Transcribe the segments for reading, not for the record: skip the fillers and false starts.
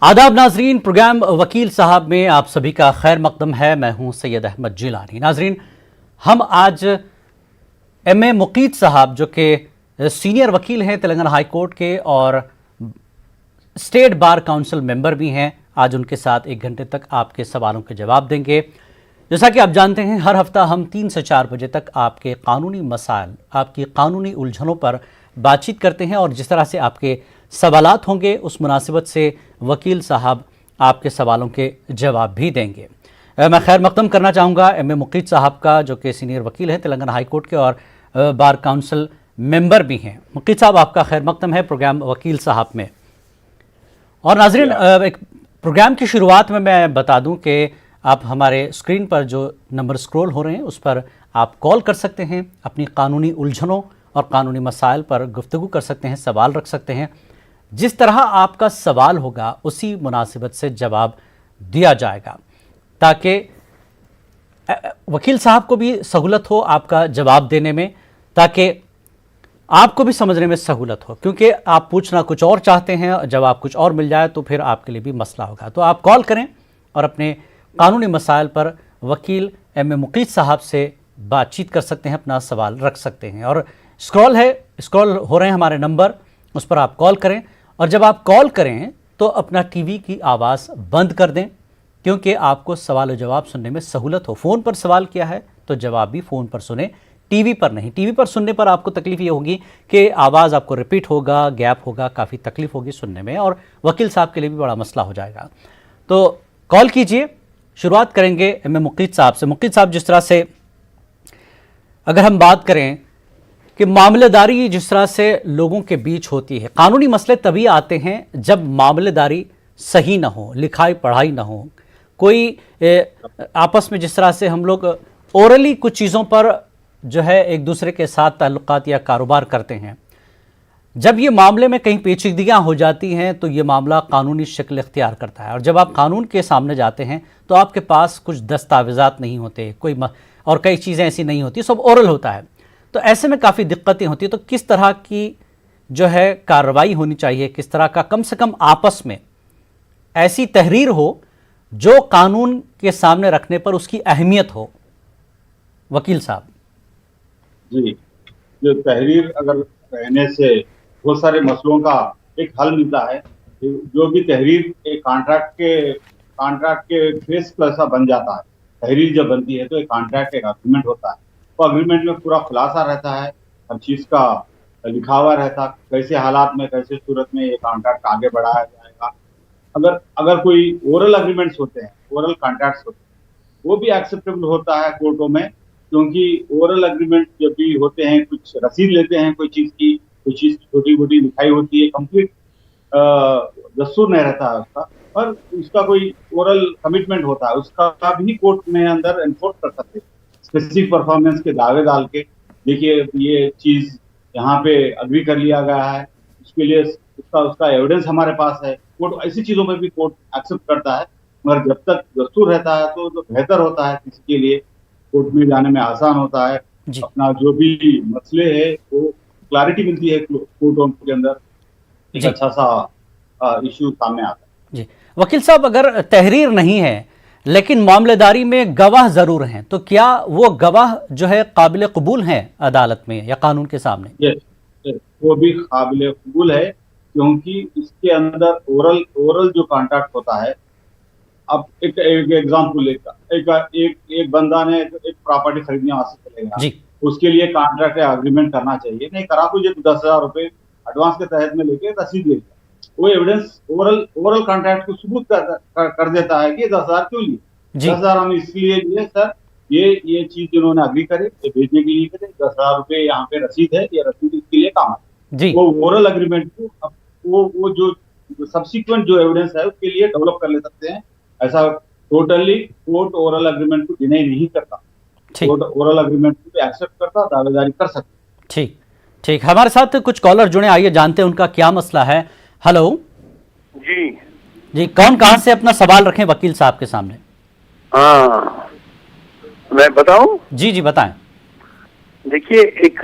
आदाब नाजरीन, प्रोग्राम वकील साहब में आप सभी का खैर मकदम है। मैं हूं सैयद अहमद जिलानी। नाजरीन, हम आज एम ए मुकीत साहब जो कि सीनियर वकील हैं तेलंगाना हाई कोर्ट के और स्टेट बार काउंसिल मेंबर भी हैं, आज उनके साथ 1 घंटे तक आपके सवालों के जवाब देंगे। जैसा कि आप जानते हैं, हर हफ्ता हम 3 से 4 बजे तक आपके कानूनी मसाइल, आपकी कानूनी उलझनों पर बातचीत करते हैं और जिस तरह से आपके सवालात होंगे उस मुनासिबत से वकील साहब आपके सवालों के जवाब भी देंगे। मैं खैर मकदम करना चाहूँगा एम ए मुकीत साहब का, जो कि सीनियर वकील हैं तेलंगाना हाई कोर्ट के और बार काउंसिल मेंबर भी हैं। मुकीत साहब, आपका खैर मकदम है प्रोग्राम वकील साहब में। और नाजरीन, एक प्रोग्राम की शुरुआत में मैं बता दूं कि आप हमारे स्क्रीन पर जो नंबर स्क्रॉल हो रहे हैं उस पर आप कॉल कर सकते हैं, अपनी कानूनी उलझनों और कानूनी मसाइल पर गुफ्तगू कर सकते हैं, सवाल रख सकते हैं। जिस तरह आपका सवाल होगा उसी मुनासिबत से जवाब दिया जाएगा, ताकि वकील साहब को भी सहूलत हो आपका जवाब देने में, ताकि आपको भी समझने में सहूलत हो, क्योंकि आप पूछना कुछ और चाहते हैं, जवाब कुछ और मिल जाए तो फिर आपके लिए भी मसला होगा। तो आप कॉल करें और अपने कानूनी मसाइल पर वकील एम ए मुकीत साहब से बातचीत कर सकते हैं, अपना सवाल रख सकते हैं। और स्क्रॉल हो रहे हैं हमारे नंबर, उस पर आप कॉल करें। और जब आप कॉल करें तो अपना टीवी की आवाज़ बंद कर दें, क्योंकि आपको सवाल और जवाब सुनने में सहूलत हो। फ़ोन पर सवाल किया है तो जवाब भी फ़ोन पर सुने, टीवी पर नहीं। टीवी पर सुनने पर आपको तकलीफ ये होगी कि आवाज़ आपको रिपीट होगा, गैप होगा, काफ़ी तकलीफ होगी सुनने में, और वकील साहब के लिए भी बड़ा मसला हो जाएगा। तो कॉल कीजिए। शुरुआत करेंगे एम ए मुकीत साहब से। मुकीत साहब, जिस तरह से अगर हम बात करें कि मामलेदारी जिस तरह से लोगों के बीच होती है, कानूनी मसले तभी आते हैं जब मामलेदारी सही ना हो, लिखाई पढ़ाई ना हो, कोई आपस में जिस तरह से हम लोग ओरली कुछ चीज़ों पर जो है एक दूसरे के साथ ताल्लुकात या कारोबार करते हैं, जब ये मामले में कहीं पेचीदगियाँ हो जाती हैं तो ये मामला कानूनी शक्ल इख्तियार करता है। और जब आप कानून के सामने जाते हैं तो आपके पास कुछ दस्तावेज़ात नहीं होते, और कई चीज़ें ऐसी नहीं होती, सब ओरल होता है। तो ऐसे में काफ़ी दिक्कतें होती हैं। तो किस तरह की जो है कार्रवाई होनी चाहिए, किस तरह का कम से कम आपस में ऐसी तहरीर हो जो कानून के सामने रखने पर उसकी अहमियत हो, वकील साहब? जी, जो तहरीर अगर रहने से बहुत सारे मसलों का एक हल मिलता है। जो भी तहरीर एक कॉन्ट्रैक्ट के फेस पर ऐसा बन जाता है। तहरीर जब बनती है तो एक कॉन्ट्रैक्ट, एक अग्रीमेंट होता है। तो अग्रीमेंट में पूरा खुलासा रहता है, हर चीज का लिखा हुआ रहता, कैसे हालात में, कैसे सूरत में ये कॉन्ट्रैक्ट आगे बढ़ाया जाएगा। अगर कोई ओरल अग्रीमेंट्स होते हैं, ओरल कॉन्ट्रैक्ट्स होते हैं, वो भी एक्सेप्टेबल होता है कोर्टों में, क्योंकि ओरल अग्रीमेंट जब भी होते हैं, कुछ रसीद लेते हैं, कोई चीज छोटी मोटी लिखाई होती है, कंप्लीट दस्तूर नहीं रहता है उसका, पर उसका कोई ओरल कमिटमेंट होता है, उसका भी कोर्ट में अंदर एनफोर्स कर सकते हैं स्पेसिफिक परफॉर्मेंस के दावे डाल के। देखिए, ये चीज यहाँ पे अग्री कर लिया गया है, उसके लिए उसका एविडेंस हमारे पास है। कोर्ट ऐसी चीजों में भी कोर्ट एक्सेप्ट करता है, मगर जब तक दस्तूर रहता है तो बेहतर होता है, किसी के लिए कोर्ट में जाने में आसान होता है। अपना जो भी मसले है वो क्लैरिटी मिलती है कोर्टों के अंदर, एक अच्छा सा इश्यू सामने आता है। जी वकील साहब, अगर तहरीर नहीं है लेकिन मामलेदारी में गवाह जरूर हैं, तो क्या वो गवाह जो है काबिल कबूल हैं अदालत में या कानून के सामने? यस, वो भी काबिल कबूल है, क्योंकि इसके अंदर ओरल जो कॉन्ट्रैक्ट होता है। अब एक एग्जाम्पल एक बंदा ने एक प्रॉपर्टी खरीदने वास्ते चलेगा, उसके लिए कॉन्ट्रैक्ट या अग्रीमेंट करना चाहिए, नहीं करा कुछ 10,000 रुपए एडवांस के तहत में लेके रसीद ले, वो एविडेंस ओरल कॉन्ट्रैक्ट को सबूत कर देता है कि 10,000 क्यों लिए। 10,000 हम इसलिए लिए सर, ये चीज जिन्होंने अग्री करे, ये भेजने के लिए करे, 10,000 रुपए यहाँ पे रसीद है, ये रसीद इसके लिए काम है। वो ओरल अग्रीमेंट को वो जो सब्सिक्वेंट जो एविडेंस है उसके लिए डेवलप कर ले सकते हैं। ऐसा टोटली कोर्ट ओरल अग्रीमेंट को डिनाई नहीं करता, कोर्ट ओरल अग्रीमेंट को एक्सेप्ट करता, दावेदारी कर सकता। ठीक, हमारे साथ कुछ कॉलर जुड़े, आइए जानते हैं उनका क्या मसला है। हेलो जी, कौन कहां से? अपना सवाल रखें वकील साहब के सामने। हाँ, मैं बताऊं? जी बताएं। देखिए, एक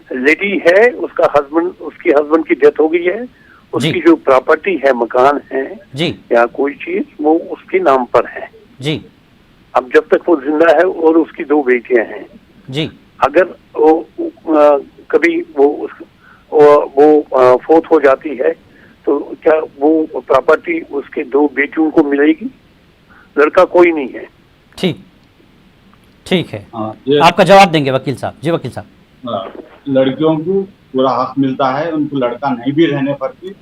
लेडी है, उसके हस्बैंड की डेथ हो गई है, उसकी जो प्रॉपर्टी है, मकान है जी या कोई चीज, वो उसके नाम पर है। जी अब जब तक वो जिंदा है और उसकी 2 बेटियां हैं, जी अगर कभी वो फोत हो जाती है तो क्या वो प्रॉपर्टी उसके 2 बेटियों को मिलेगी? लड़का कोई नहीं है। ठीक ठीक है, हाँ, ये आपका जवाब देंगे वकील साहब। जी वकील साहब। लड़कियों को पूरा हक मिलता है, उनको लड़का नहीं भी रहने पर भी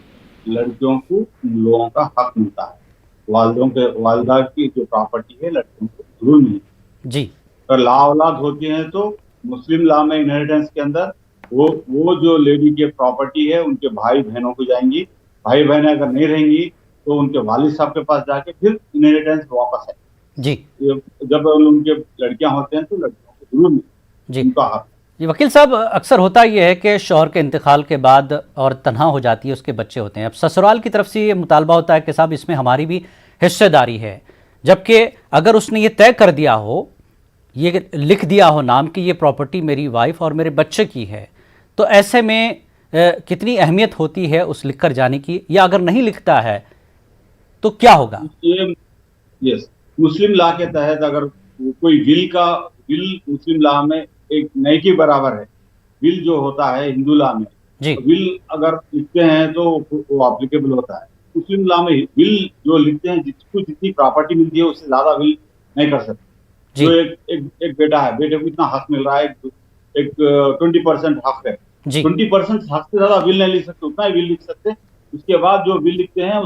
लड़कियों को उन लोगों का हक मिलता है। वालिदा की जो प्रॉपर्टी है लड़कियों को जरूर मिलती जी है। अगर ला औलाद होती है तो मुस्लिम लॉ में इनहेरिटेंस के अंदर वो जो लेडी की प्रॉपर्टी है उनके भाई बहनों को जाएंगी। भाई बहनें अगर नहीं रहेंगी तो उनके वालिद साहब के पास जाके फिर इनहेरिटेंस वापस है। जी जब उनके लड़कियां होते हैं तो लड़कियों को जरूर मिलती जी है उनका हक। जी वकील साहब, अक्सर होता ये है कि शौहर के इंतकाल के बाद और तन्हा हो जाती है, उसके बच्चे होते हैं। अब ससुराल की तरफ से ये मुतालबा होता है कि साहब इसमें हमारी भी हिस्सेदारी है, जबकि अगर उसने ये तय कर दिया हो, ये लिख दिया हो नाम कि ये प्रॉपर्टी मेरी वाइफ और मेरे बच्चे की है, तो ऐसे में कितनी अहमियत होती है उस लिख कर जाने की, या अगर नहीं लिखता है तो क्या होगा? ये यस, मुस्लिम लॉ के तहत अगर कोई विल मुस्लिम लॉ में एक नए के बराबर है। विल जो होता है हिंदू लॉ में, जी विल अगर लिखते हैं तो वो एप्लीकेबल होता है। मुस्लिम लॉ में विल जो लिखते हैं, जिसको जितनी प्रॉपर्टी मिलती है उससे ज्यादा विल नहीं कर सकते। जी जो एक बेटा है, बेटे को इतना हक मिल रहा है, एक 20% हक है, जी 20% हक से ज्यादा विल नहीं लिख सकते, उतना ही विल लिख सकते। उसके बाद जो विल लिखते हैं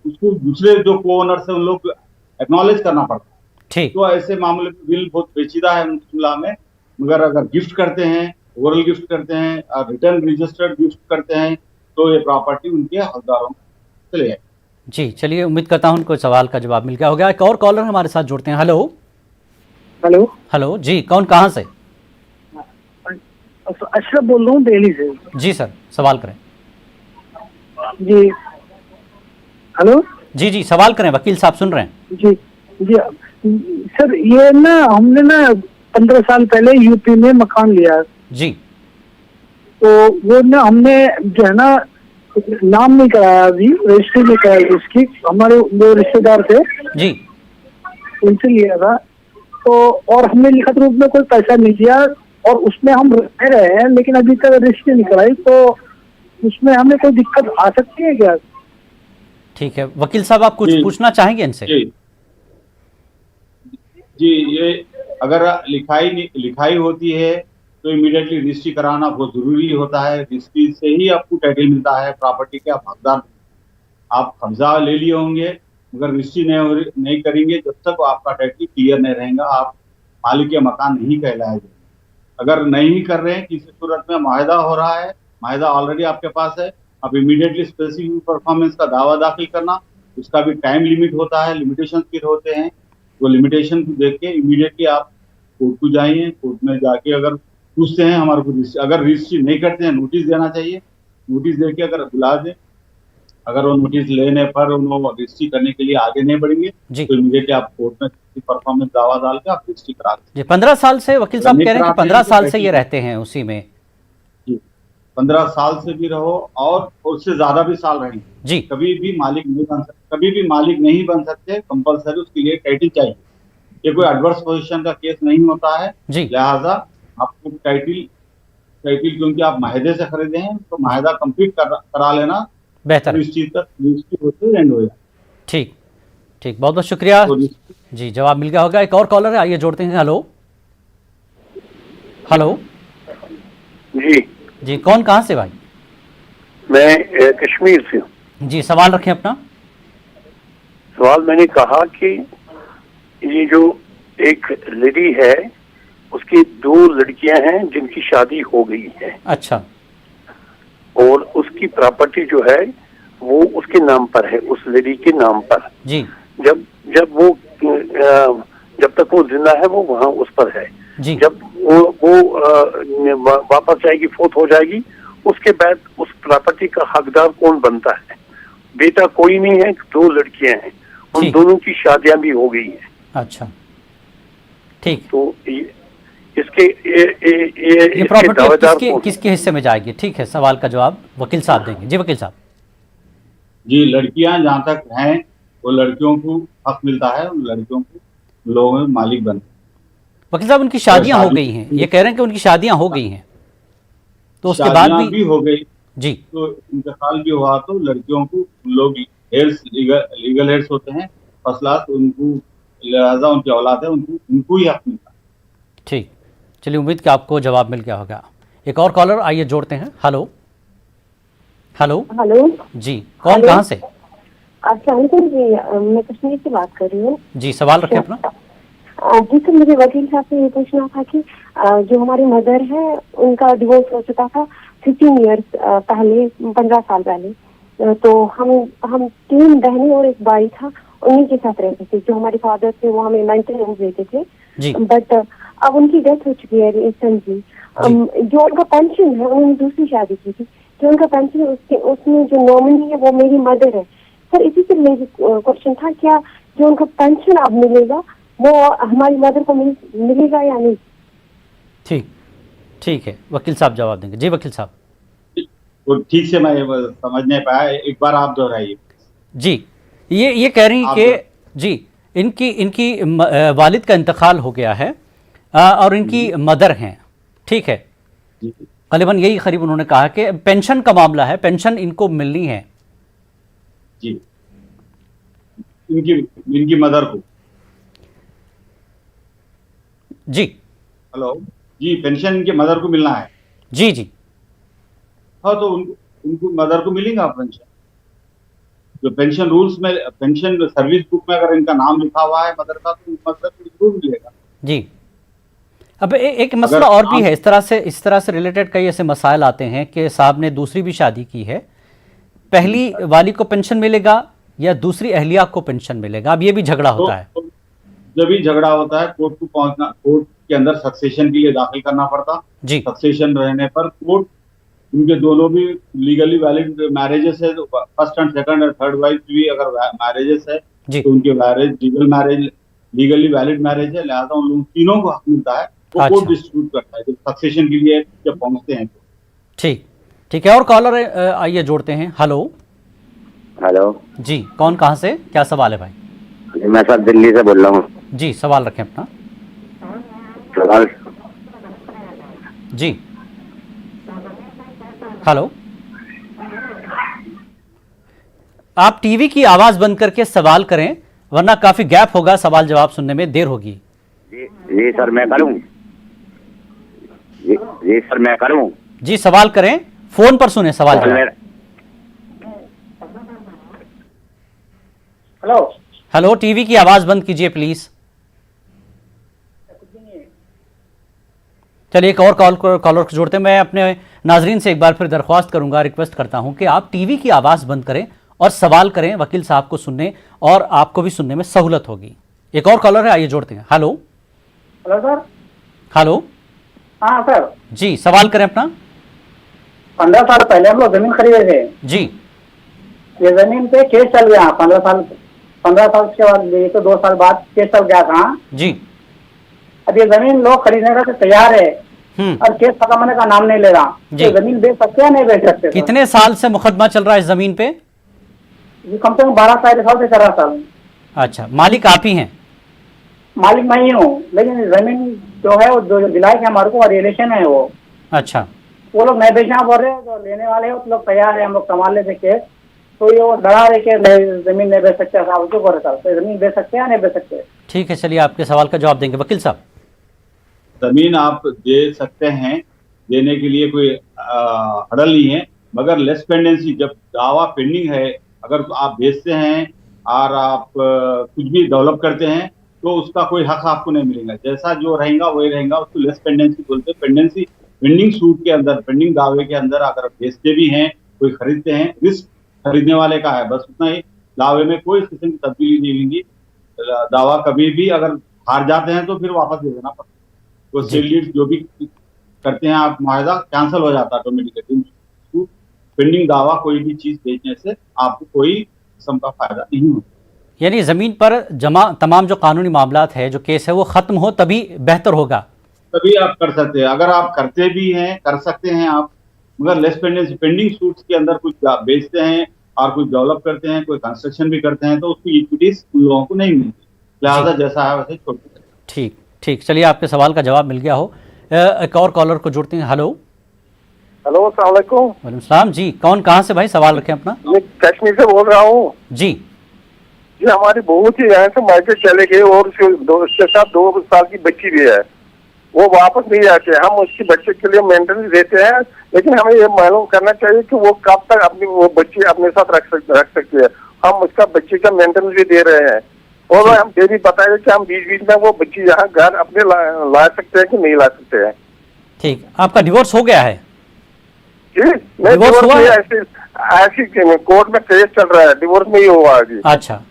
उसको दूसरे जो को ओनर्स है उन लोग एक्नॉलेज करना पड़ता है। ठीक तो ऐसे मामले में विल बहुत पेचीदा है मुस्लिम लॉ में। मगर अगर गिफ्ट करते हैं, ओरल गिफ्ट करते हैं, रिटर्न रजिस्टर्ड गिफ्ट करते हैं, तो ये प्रॉपर्टी उनके हकदारों में चले जाए। जी, चलिए उम्मीद करता हूँ उनको सवाल का जवाब मिल गया होगा। एक और कॉलर हमारे साथ जुड़ते हैं। हेलो हेलो हेलो जी, कौन कहाँ से? अशरफ बोल रहा हूँ दिल्ली से। जी सर, सवाल करें। जी हेलो। जी जी, सवाल करें, वकील साहब सुन रहे हैं। जी जी सर, ये ना हमने ना 15 साल पहले यूपी में मकान लिया, जी तो वो ना हमने जो है ना नाम नहीं कराया, अभी रजिस्ट्री नहीं कराई उसकी। हमारे जो रिश्तेदार थे जी उनसे लिया था, तो और हमने लिखित रूप में कोई पैसा नहीं दिया, और उसमें हम रह रहे हैं, लेकिन अभी तक रजिस्ट्री नहीं कराई। तो उसमें हमें कोई दिक्कत आ सकती है क्या? ठीक है, वकील साहब आप कुछ जी। पूछना चाहेंगे इनसे? जी, ये अगर लिखाई होती है तो इमीडिएटली रजिस्ट्री कराना बहुत जरूरी होता है। रजिस्ट्री से ही आपको टाइटल मिलता है प्रॉपर्टी के, आप हकदार। आप कब्जा ले लिए होंगे मगर रजिस्ट्री नहीं करेंगे, जब तक आपका टाइटल क्लियर नहीं रहेगा आप मालिक मकान नहीं कहलाएंगे। अगर नहीं कर रहे हैं, किसी सूरत में माहिदा हो रहा है, माहिदा ऑलरेडी आपके पास है, आप इमीडिएटली स्पेसिफिक परफॉर्मेंस का दावा दाखिल करना। उसका भी टाइम लिमिट होता है, लिमिटेशन फिर होते हैं। वो लिमिटेशन को देख के इमीडिएटली आप कोर्ट को जाइए। कोर्ट में जाके अगर पूछते हैं हमारे को, अगर रजिस्ट्री नहीं करते हैं नोटिस देना चाहिए। नोटिस देके अगर बुला दें, अगर वो नोटिस लेने पर उन्होंने रजिस्ट्री करने के लिए आगे नहीं बढ़ेंगे जी तो इमीडिएटली आप कोर्ट में परफॉर्मेंस दावा डाल के आप रजिस्ट्री करा दें। जी, 15 साल से वकील साहब नहीं कह रहे हैं कि कराते 15 हैं तो साल से ये टाइटल रहते हैं उसी में। 15 साल से भी रहो और उससे ज्यादा भी साल रहेंगे, जी कभी भी मालिक नहीं बन सकते, कभी भी मालिक नहीं बन सकते। कंपलसरी उसके लिए टाइटल चाहिए। ये कोई एडवर्स पोजीशन का केस नहीं होता है, जी लिहाजा आपको टाइटल क्योंकि आप माहिदे से खरीदे हैं तो माहिदा कंप्लीट करा लेना बेहतर है। इस चीज तक रजिस्ट्री होते एंड हो जाए। ठीक ठीक, बहुत बहुत शुक्रिया। तो जी, जवाब मिल गया होगा। एक और कॉलर है, आइए जोड़ते हैं। हेलो हेलो जी जी, कौन कहाँ से भाई? मैं कश्मीर से हूँ। जी, सवाल रखें अपना। सवाल मैंने कहा कि ये जो एक लेडी है उसकी 2 लड़कियां हैं जिनकी शादी हो गई है, अच्छा और उसकी प्रॉपर्टी जो है वो उसके नाम पर है, उस लेडी के नाम पर। जी जब तक वो जिंदा है वो वहाँ उस पर है। जी जब वो वापस जाएगी, फोत हो जाएगी, उसके बाद उस प्रॉपर्टी का हकदार कौन बनता है? बेटा कोई नहीं है, 2 लड़कियां हैं, उन ठीक। दोनों की शादियां भी हो गई हैं। अच्छा ठीक, तो इसके ये प्रॉपर्टी दावेदार किसके कौन? किसके हिस्से में जाएगी? ठीक है, सवाल का जवाब वकील साहब देंगे। जी वकील साहब। जी, लड़कियां जहां तक हैं वो लड़कियों को हक मिलता है, उन लड़कियों को लोगों में मालिक बनते वकील साहब उनकी हैं। शादियां हो गई हैं, ये कह रहे हैं कि उनकी शादियां हो गई हैं, तो उसके बाद शादियां भी हो गई जी तो इंतकाल भी हुआ तो लड़कियों को लोग हेयर्स लीगल हेयर्स होते हैं फर्स्ट क्लास, उनको लिहाजा उनकी औलाद है, उनको उनको ही हक मिलता है। ठीक। चलिए उम्मीद कि आपको जवाब मिल गया होगा। एक और कॉलर आइए जोड़ते हैं। हेलो हेलो हेलो जी, कौन हेलो। कहाँ से? अस्सलाम वालेकुम जी, मैं कश्मीर से बात कर रही हूँ। जी सवाल रखें अपना। जी सर, मुझे वकील साहब से ये पूछना था कि जो हमारी मदर है उनका डिवोर्स हो चुका था 15 इयर्स पहले, 15 साल पहले। तो हम 3 बहनें और एक भाई था, उन्हीं के साथ रहते थे। जो हमारे फादर थे वो हमें मेंटेनेंस देते थे, जी बट अब उनकी डेथ हो चुकी है रिसेंटली। जो उनका पेंशन है, उन्होंने दूसरी शादी की थी, जो उनका पेंशन है उसमें जो नॉमिनी है वो मेरी मदर है। सर इसी से मेरी क्वेश्चन था, क्या जो उनका पेंशन अब मिलेगा वो हमारी मदर को मिलेगा या नहीं? ठीक ठीक है, वकील साहब जवाब देंगे। जी वकील साहब। तो ठीक से मैं समझ नहीं पाया, एक बार आप दोहराइए। जी ये कह रही आप कि जी इनकी इनकी वालिद का इंतकाल हो गया है, और इनकी मदर हैं, ठीक है। जी करीबन यही करीब उन्होंने कहा कि पेंशन का मामला है, पेंशन इनको मिलनी है। जी, इनकी इनकी मदर को। जी हेलो जी, पेंशन इनके मदर को मिलना है। जी जी हाँ, तो उनको उनको मदर को मिलेगा पेंशन। जो पेंशन रूल्स में, पेंशन सर्विस बुक में अगर इनका नाम लिखा हुआ है मदर का, तो मदर को जरूर मिलेगा। जी। अब एक मसला अगर और भी नाम, है, इस तरह से रिलेटेड कई ऐसे मसाइल आते हैं कि साहब ने दूसरी भी शादी की है, पहली वाली को पेंशन मिलेगा या दूसरी अहलिया को पेंशन मिलेगा? अब ये भी झगड़ा होता है। तो जब भी झगड़ा होता है कोर्ट को पहुंचना, कोर्ट के अंदर सक्सेशन के लिए दाखिल करना पड़ता। जी सक्सेशन रहने पर कोर्ट, उनके दोनों भी लीगली वैलिड मैरिजेस है, तो फर्स्ट एंड सेकंड और थर्ड वाइफ भी अगर मैरिजेस है जी तो उनके मैरिज लीगली वैलिड मैरिज है, लिहाजा उन लोगों तीनों को हक मिलता है। वो अच्छा। कोर्ट डिस्ट्रीब्यूट करता है जब सक्सेशन के लिए जब पहुंचते हैं तो। ठीक ठीक है, और कॉलर आइए जोड़ते हैं। हेलो हेलो जी, कौन कहाँ से, क्या सवाल है भाई? मैं सर दिल्ली से बोल रहा हूँ। जी सवाल रखें अपना। सवाल जी हेलो, आप टीवी की आवाज बंद करके सवाल करें, वरना काफी गैप होगा, सवाल जवाब सुनने में देर होगी। जी सर मैं करूँ? जी सर मैं करूँ? जी सवाल करें, फोन पर सुने सवाल जवाब। हेलो। हेलो, टीवी की आवाज बंद कीजिए प्लीज। चलिए एक और कॉलर को जोड़ते हैं। मैं अपने नाजरीन से एक बार फिर दरख्वास्त करूंगा, रिक्वेस्ट करता हूं कि आप टीवी की आवाज बंद करें और सवाल करें, वकील साहब को सुनने और आपको भी सुनने में सहूलत होगी। एक और कॉलर है, आइए जोड़ते हैं। Hello hello sir. हेलो हाँ सर। जी सवाल करें अपना। 15 साल पहले हम लोग जमीन खरीदे थे। जी ये जमीन पे केस चल गया 15 साल के बाद, ये तो 2 साल बाद केस चल गया था। जी अब ये जमीन लोग खरीदने का तैयार है और केस खत्म होने का नाम नहीं ले रहा। जी। ये जमीन बेच सकते हैं नहीं बेच सकते? कितने साल से मुकदमा चल रहा है इस जमीन पे? ये कम से कम 12 साल से 13 साल। अच्छा, मालिक आप ही हैं? मालिक मैं ही हूँ, लेकिन जमीन जो है वो जो दिलाई के हमारे को रिलेशन है वो। अच्छा, वो लोग नहीं बेचना बोल रहे हैं, जो लेने वाले हैं वो लोग तैयार है, हम लोग संभाल लेते केस। तो ये वो डरा रहे कि जमीन नहीं बेच सकते साहब, क्यों बोल रहे? तो जमीन बेच सकते हैं नहीं बेच सकते? ठीक है, चलिए आपके सवाल का जवाब देंगे वकील साहब। जमीन आप दे सकते हैं, देने के लिए कोई हड़ल नहीं है, मगर लेस पेंडेंसी, जब दावा पेंडिंग है, अगर आप बेचते हैं और आप कुछ भी डेवलप करते हैं तो उसका कोई हक आपको नहीं मिलेगा। जैसा जो रहेगा वही रहेगा, उसको लेस पेंडेंसी बोलते हैं। पेंडेंसी पेंडिंग सूट के अंदर, पेंडिंग दावे के अंदर अगर बेचते भी हैं, कोई खरीदते हैं, रिस्क खरीदने वाले का है, बस उतना ही। दावे में कोई किस्म की तब्दीली नहीं होगी। दावा कभी भी अगर हार जाते हैं तो फिर वापस दे देना पड़ता है। तो सेल जो भी करते हैं आप, मुआवजा कैंसिल हो जाता है ऑटोमेटिकली। पेंडिंग दावा कोई भी चीज बेचने से आपको कोई किस्म का फायदा नहीं होता। यानी जमीन पर जमा तमाम जो कानूनी मामलात है, जो केस है, वो खत्म हो तभी बेहतर होगा। तभी आप कर सकते हैं, अगर आप करते भी हैं कर सकते हैं आप, मगर लेस पेंडेंसी, पेंडिंग सूट्स के अंदर कुछ आप बेचते हैं और कुछ डेवलप करते हैं, कोई कंस्ट्रक्शन भी करते हैं, तो उसकी इक्विटीज उन लोगों को नहीं मिलती, लिहाजा जैसा है वैसे छोड़ देते हैं। ठीक ठीक, चलिए आपके सवाल का जवाब मिल गया हो। एक और कॉलर को जोड़ते हैं। हेलो। हेलो, अस्सलाम वालेकुम। वालेकुम सलाम जी, कौन कहाँ से भाई, सवाल रखें अपना। मैं कश्मीर से बोल रहा हूँ जी जी। हमारी बहू थी, यहाँ से मायके चले गए और उसके साथ 2 साल की बच्ची भी है। वो वापस नहीं आते, हम उसकी बच्चे के लिए मेंटेनेंस देते हैं, लेकिन हमें ये मालूम करना चाहिए कि वो कब तक अपनी वो बच्ची अपने साथ रख सकती है। हम उसका बच्चे का मेंटेनेंस भी दे रहे हैं और हम ये भी बताएंगे कि हम बीच बीच में वो बच्ची यहाँ घर अपने ला सकते हैं कि नहीं ला सकते हैं। ठीक, आपका डिवोर्स हो गया है? जी, मैं डिवोर्स हुआ है? ऐसी कोर्ट में केस चल रहा है, डिवोर्स नहीं हुआ अभी। अच्छा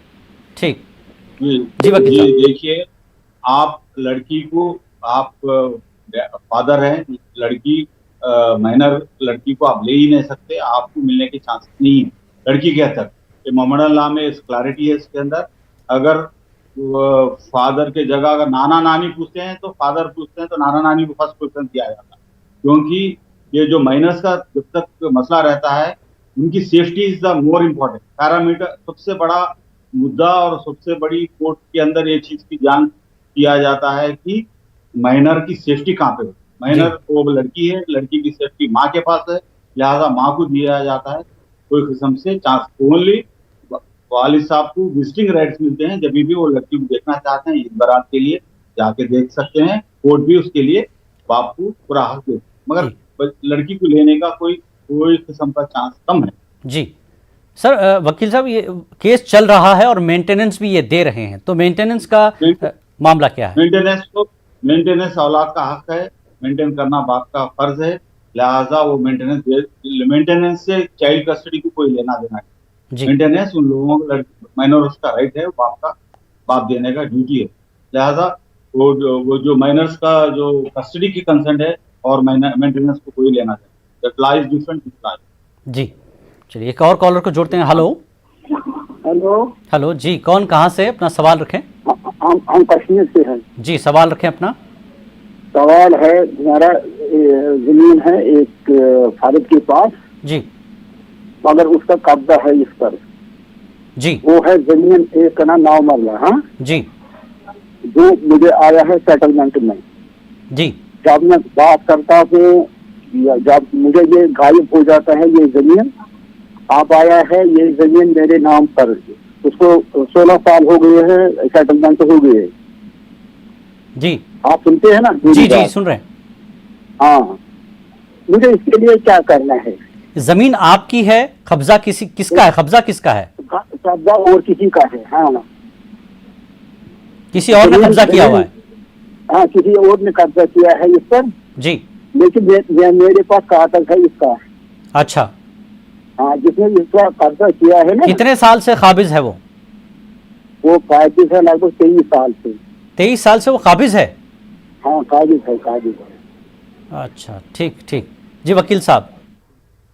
ठीक जी वकील साहब। देखिए, आप लड़की को, आप फादर हैं, लड़की माइनर लड़की को आप ले ही नहीं सकते, आपको मिलने के चांस नहीं है लड़की के हद तक। ये मोहम्मदन लॉ में क्लैरिटी है इसके अंदर। अगर फादर के जगह अगर नाना नानी पूछते हैं तो फादर पूछते हैं, तो नाना नानी को फर्स्ट प्रेफरेंस दिया जाता है, क्योंकि ये जो माइनर्स का जब तक मसला रहता है, उनकी safety is the more important parameter. सबसे बड़ा मुद्दा और सबसे बड़ी कोर्ट के अंदर ये चीज की जांच किया जाता है कि माइनर की सेफ्टी कहाँ पे हो। माइनर वो लड़की है, लड़की की सेफ्टी माँ के पास है, लिहाजा माँ को दिया जाता है कोई किस्म से चांस। ओनली वालिद साहब को विजिटिंग राइट्स मिलते हैं, जब भी वो लड़की को देखना चाहते हैं, इस बारात के लिए जाके देख सकते हैं। कोर्ट भी उसके लिए बाप को पूरा हक देते हैं, मगर लड़की को लेने का कोई किस्म का चांस कम है। जी सर, वकील साहब ये केस चल रहा है और मेंटेनेंस भी ये दे रहे हैं, तो मेंटेनेंस का मामला क्या है? मेंटेनेंस औलाद का हक है, मेंटेन करना बाप का फर्ज है, लिहाजा वो मेंटेनेंस से चाइल्ड कस्टडी को कोई लेना देना है। मेंटेनेंस उन लोगों को, माइनर्स का राइट है, बाप देने का ड्यूटी है। लिहाजा वो जो माइनर्स का जो कस्टडी की कंसर्न है और मेंटेनेंस को कोई लेना देना, दैट लॉ इज डिफरेंट। जी चलिए एक और कॉलर को जोड़ते हैं। हेलो। हेलो जी, कौन कहाँ से, अपना सवाल रखें। हम कश्मीर से हैं जी, सवाल रखें अपना। सवाल है, हमारा जमीन है एक फारिद के पास जी, मगर उसका कब्जा है इस पर जी। वो है जमीन एक का नाम 9 मरला, हाँ जी, जो मुझे आया है सेटलमेंट में जी। जब मैं बात करता हूँ, जब मुझे ये गायब हो जाता है ये जमीन, आप आया है ये जमीन मेरे नाम पर, उसको 16 साल हो गए हैं, सेटलमेंट हो गए। जी आप सुनते हैं ना? जी जी सुन रहे हैं। हाँ, मुझे इसके लिए क्या करना है? जमीन आपकी है, कब्जा किसका है? कब्जा किसका है? कब्जा और किसी का है। हाँ, किसी और ने कब्जा किया हुआ है? हाँ, किसी और ने कब्जा किया है इस पर जी, लेकिन मेरे पास कागज है इसका। अच्छा, हाँ, जिसने इसका कब्जा किया है ना। कितने साल से काबिज है वो काबिज है लगभग 23 साल से। 23 साल से वो काबिज है? हाँ, काबिज है। अच्छा ठीक ठीक जी। वकील साहब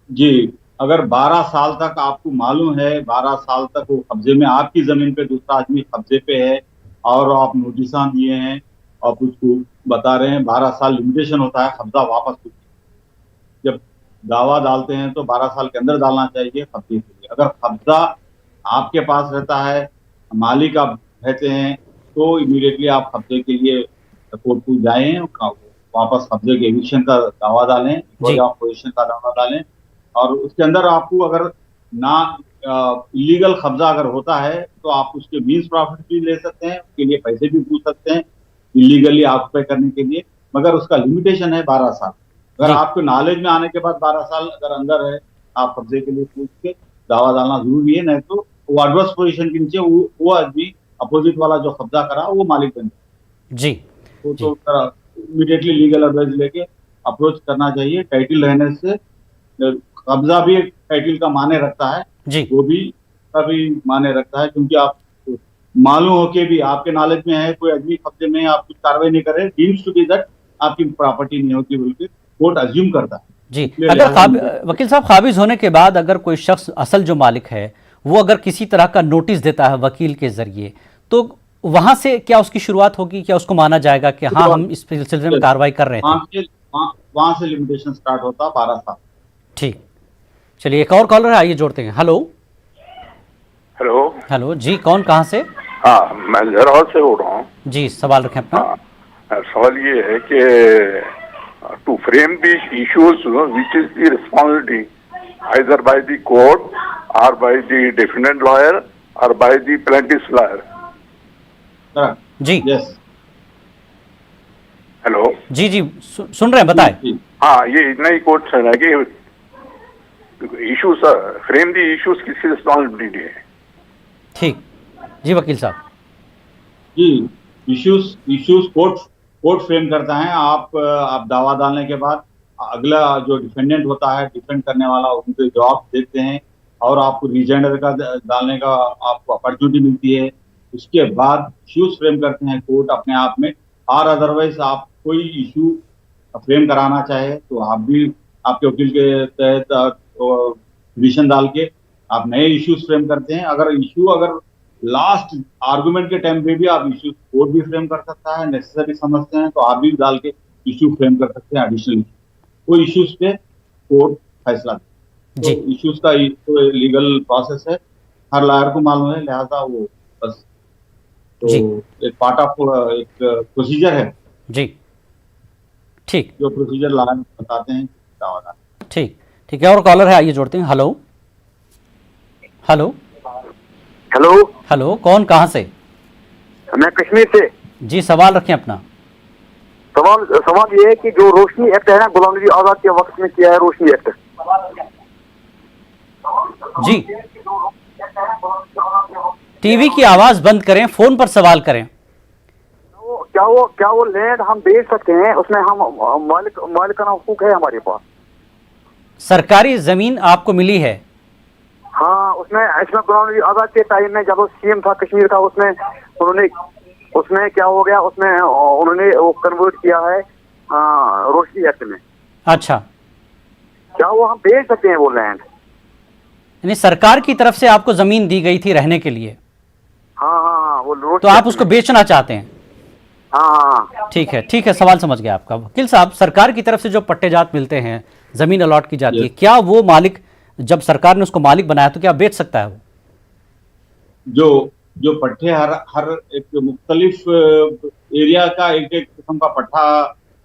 जी, अगर 12 साल तक आपको मालूम है, 12 साल तक वो कब्जे में, आपकी जमीन पे दूसरा आदमी कब्जे पे है और आप नोटिस दिए हैं और उसको बता रहे हैं 12 साल लिमिटेशन होता है कब्जा वापस। जब दावा डालते हैं तो 12 साल के अंदर डालना चाहिए कब्जे के लिए। अगर कब्जा आपके पास रहता है, मालिक आप रहते हैं, तो इमीडिएटली आप कब्जे के लिए कोर्ट को जाएं, वापस कब्जे के एविक्शन का दावा डालें, पोजीशन का दावा डालें, और उसके अंदर आपको अगर ना इलीगल कब्जा अगर होता है तो आप उसके मीन्स प्रॉफिट भी ले सकते हैं, उसके लिए पैसे भी पूछ सकते हैं इलीगली ऑक्यूपाई करने के लिए, मगर उसका लिमिटेशन है 12 साल। अगर आपको नॉलेज में आने के बाद 12 साल अगर अंदर है, आप कब्जे के लिए पूछ के दावा डालना जरूरी है, नहीं तो वो एडवर्स पोजीशन के नीचे वो आदमी अपोजिट वाला जो कब्जा करा वो मालिक बन जी। तो इमीडिएटली लीगल एडवाइस लेके अप्रोच करना चाहिए। टाइटल रहने से कब्जा भी एक टाइटल का माने रखता है जी, वो भी कभी माने रखता है, क्योंकि आप मालूम हो के भी आपके नॉलेज में है कोई आदमी कब्जे में आप कुछ कार्रवाई नहीं करे, डीम्स टू बी दैट आपकी प्रॉपर्टी नहीं होती, बल्कि कोर्ट अज्यूम करता है जी। अगर वकील साहब काबिज होने के बाद अगर कोई शख्स असल जो मालिक है वो अगर किसी तरह का नोटिस देता है वकील के जरिए, तो वहां से क्या उसकी शुरुआत होगी? क्या उसको माना जाएगा कि हाँ हम इस सिलसिले में कार्रवाई कर रहे हैं? वहां से लिमिटेशन स्टार्ट होता 12 साल। ठीक, चलिए एक और कॉलर है, आइए जोड़ते हैं। हेलो। हेलो। हेलो जी, कौन कहाँ से? हाँ, मैं लाहौर से बोल रहा हूँ। जी, सवाल रखें अपना। सवाल ये है कि to frame the issues which is the responsibility either by the court और बाय द डिफेंडेंट लॉयर और बाय द प्लेंटिफ लॉयर। जी यस। हेलो। जी जी, सुन रहे हैं, बताएं। हाँ, ये इतना ही कोर्ट है कि इश्यूज फ्रेम दी इश्यूज किसकी रिस्पॉन्सिबिलिटी है? ठीक जी वकील साहब। जी, इश्यूज कोर्ट फ्रेम करता है। आप दावा डालने के बाद अगला जो डिफेंडेंट होता है, डिफेंड करने वाला, उनको जवाब देते हैं और आपको रिजेंडर का डालने का आपको अपॉर्चुनिटी मिलती है। उसके बाद इश्यूज फ्रेम करते हैं कोर्ट अपने आप में। और अदरवाइज आप कोई इशू फ्रेम कराना चाहे तो आप भी आपके वकील के तहत पिटीशन डाल के आप नए इश्यूज फ्रेम करते हैं। अगर लास्ट आर्गुमेंट के टाइम पे भी आप इश्यू कोर्ट भी फ्रेम कर सकता है, नेसेसरी समझते हैं तो आप भी डाल के इश्यू फ्रेम कर सकते हैं एडिशनल। वो इश्यूज पे कोर्ट फैसला दे। तो इश्यूज का तो लीगल प्रोसेस है, हर लॉयर को मालूम है, लिहाजा वो बस तो एक पार्ट ऑफ एक प्रोसीजर है जी। ठीक, जो प्रोसीजर लॉयर बताते हैं। ठीक ठीक है। और कॉलर है, आइए जोड़ते हैं। Hello hello hello. हेलो, कौन कहाँ से? मैं कश्मीर से। जी, सवाल रखें अपना। सवाल ये है कि जो रोशनी एक्ट है ना, गुलाम नबी आजाद के वक्त में किया है रोशनी एक्ट। जी, टीवी की आवाज बंद करें, फोन पर सवाल करें। क्या वो लैंड हम बेच सकते हैं? उसमें हम मालिकाना हुकूक है हमारे पास। सरकारी जमीन आपको मिली है? हाँ, इसमें गुलाम नबी आजाद के टाइम में जब वो सीएम था कश्मीर का, उसमें क्या हो गया, उन्होंने वो कन्वर्ट किया है रोशनी एक्ट में। अच्छा, क्या वो हम बेच सकते हैं वो लैंड? यानी सरकार की तरफ से आपको जमीन दी गई थी रहने के लिए? हाँ, वो तो आप उसको बेचना चाहते हैं? हाँ। ठीक है, सवाल समझ गया आपका। वकील साहब, सरकार की तरफ से जो पट्टेजात मिलते हैं, जमीन अलॉट की जाती है, क्या वो मालिक, जब सरकार ने उसको मालिक बनाया तो क्या बेच सकता है वो? जो पट्टे हर एक मुख्तलिफ एरिया का एक किस्म का